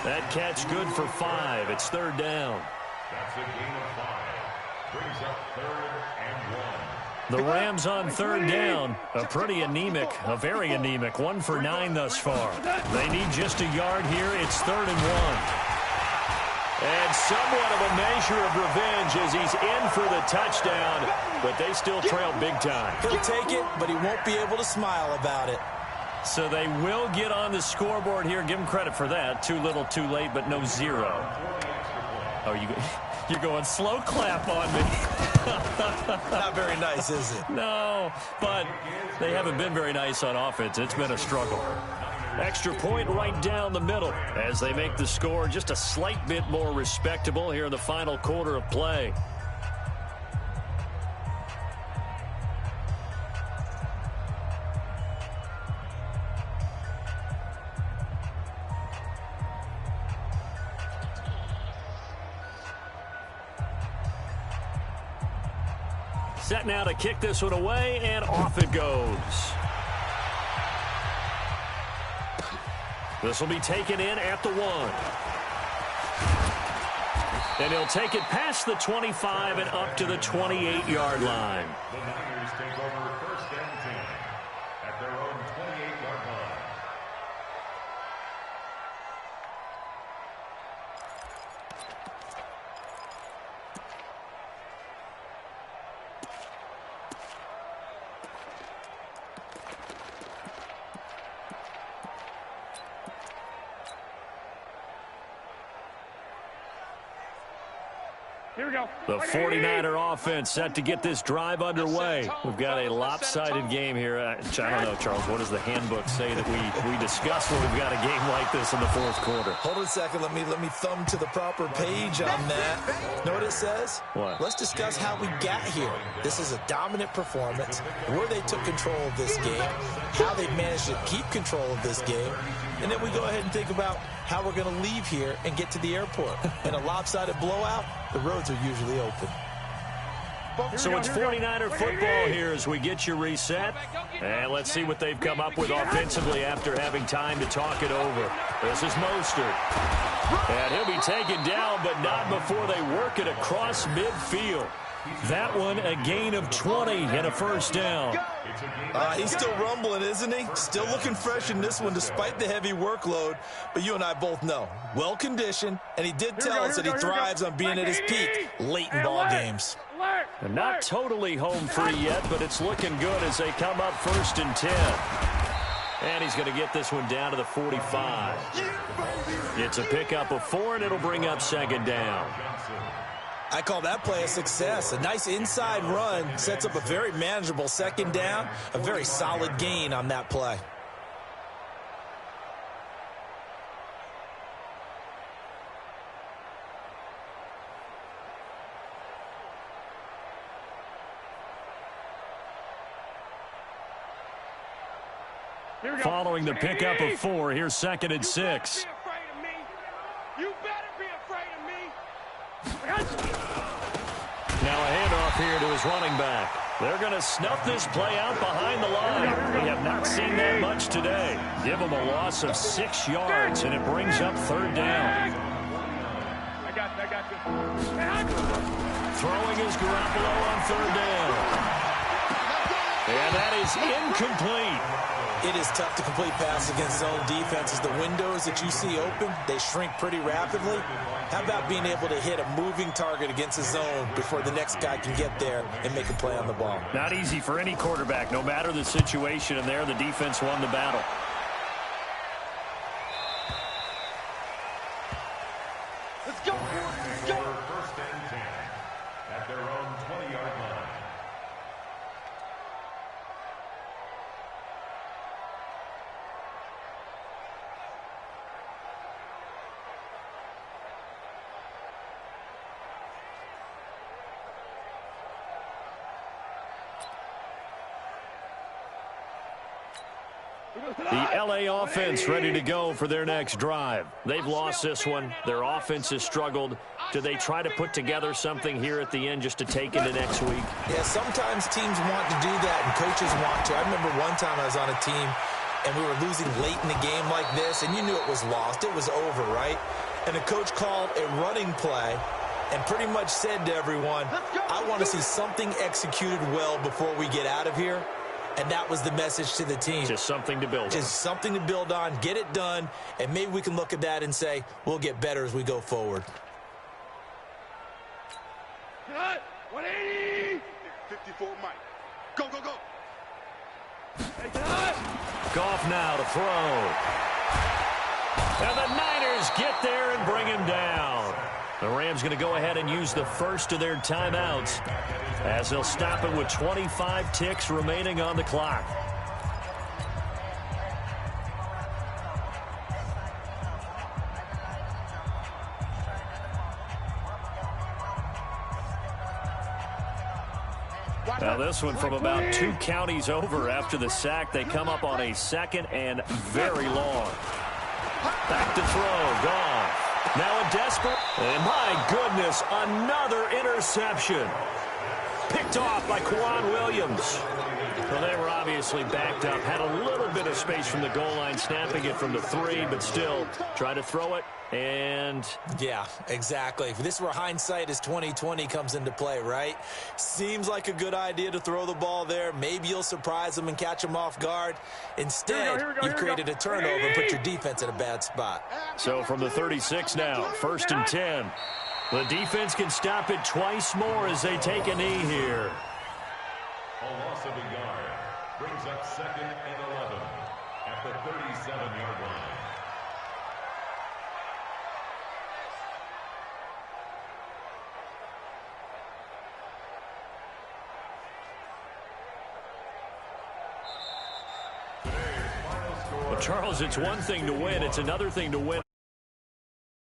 That catch good for 5. It's third down. That's a gain of 5. Brings up 3rd and 1. The Rams on third down. A pretty anemic, a very anemic 1 for 9 thus far. They need just a yard here. It's 3rd and 1. And somewhat of a measure of revenge as he's in for the touchdown, but they still trail big time. He'll take it, but he won't be able to smile about it. So they will get on the scoreboard here. Give them credit for that. Too little, too late, but no 0. Oh, you're going slow clap on me. Not very nice, is it? No, but they haven't been very nice on offense. It's been a struggle. Extra point right down the middle as they make the score just a slight bit more respectable here in the final quarter of play. Set now to kick this one away, and off it goes. This will be taken in at the 1. And he'll take it past the 25 and up to the 28-yard line. The Niners take over 1st and 10 at their own 28-yard line. Here we go. The 49er offense set to get this drive underway. We've got a lopsided game here. I don't know, Charles, what does the handbook say that we discuss when we've got a game like this in the 4th quarter? Hold on a second. Let me thumb to the proper page on that. Know what it says? What? Let's discuss how we got here. This is a dominant performance, where they took control of this game, how they managed to keep control of this game, and then we go ahead and think about how we're going to leave here and get to the airport. In a lopsided blowout, the roads are usually open. So it's 49er football here as we get you reset. And let's see what they've come up with offensively after having time to talk it over. This is Mostert. And he'll be taken down, but not before they work it across midfield. That one a gain of 20 and a first down. He's still rumbling, isn't he? Still looking fresh in this one despite the heavy workload. But you and I both know, well-conditioned, and he did tell us that he thrives on being at his peak late in ball games. And not totally home free yet, but it's looking good as they come up 1st and 10. And he's going to get this one down to the 45. It's a pickup of 4, and it'll bring up 2nd down. I call that play a success. A nice inside run sets up a very manageable 2nd down, a very solid gain on that play. Following the pickup of 4, here's 2nd and 6. You better be afraid of me. Now a handoff here to his running back. They're going to snuff this play out behind the line. We have not seen that much today. Give them a loss of 6 yards, and it brings up 3rd down. I got you. Throwing is Garoppolo on 3rd down. And that is incomplete. It is tough to complete passes against zone defenses. The windows that you see open, they shrink pretty rapidly. How about being able to hit a moving target against a zone before the next guy can get there and make a play on the ball? Not easy for any quarterback, no matter the situation, and there the defense won the battle. Let's go. Let's go. 1st and 10 at their own 20-yard line. The LA offense ready to go for their next drive. They've lost this one. Their offense has struggled. Do they try to put together something here at the end just to take into next week? Yeah, sometimes teams want to do that and coaches want to. I remember one time I was on a team and we were losing late in the game like this, and you knew it was lost. It was over, right? And the coach called a running play and pretty much said to everyone, I want to see something executed well before we get out of here. And that was the message to the team. Just something to build on. Just something to build on, get it done, and maybe we can look at that and say, we'll get better as we go forward. 180! 54 Mike. Go, go, go. Goff now to throw. And the Niners get there and bring him down. The Rams going to go ahead and use the first of their timeouts as they'll stop it with 25 ticks remaining on the clock. Now this one from about 2 counties over after the sack. They come up on a second and very long. Back to throw. Goff. Now a desperate. And my goodness, another interception. Picked off by Quan Williams. Well, they were obviously backed up. Had a little bit of space from the goal line, snapping it from the 3, but still try to throw it. And yeah, exactly. This is where hindsight is 20/20 comes into play, right? Seems like a good idea to throw the ball there. Maybe you'll surprise them and catch them off guard. Instead, you've created a turnover and put your defense in a bad spot. So from the 36 now, 1st and 10. The defense can stop it twice more as they take a knee here. A loss of a yard brings up 2nd and 11 at the 37-yard line. Well, Charles, it's one thing to win. It's another thing to win.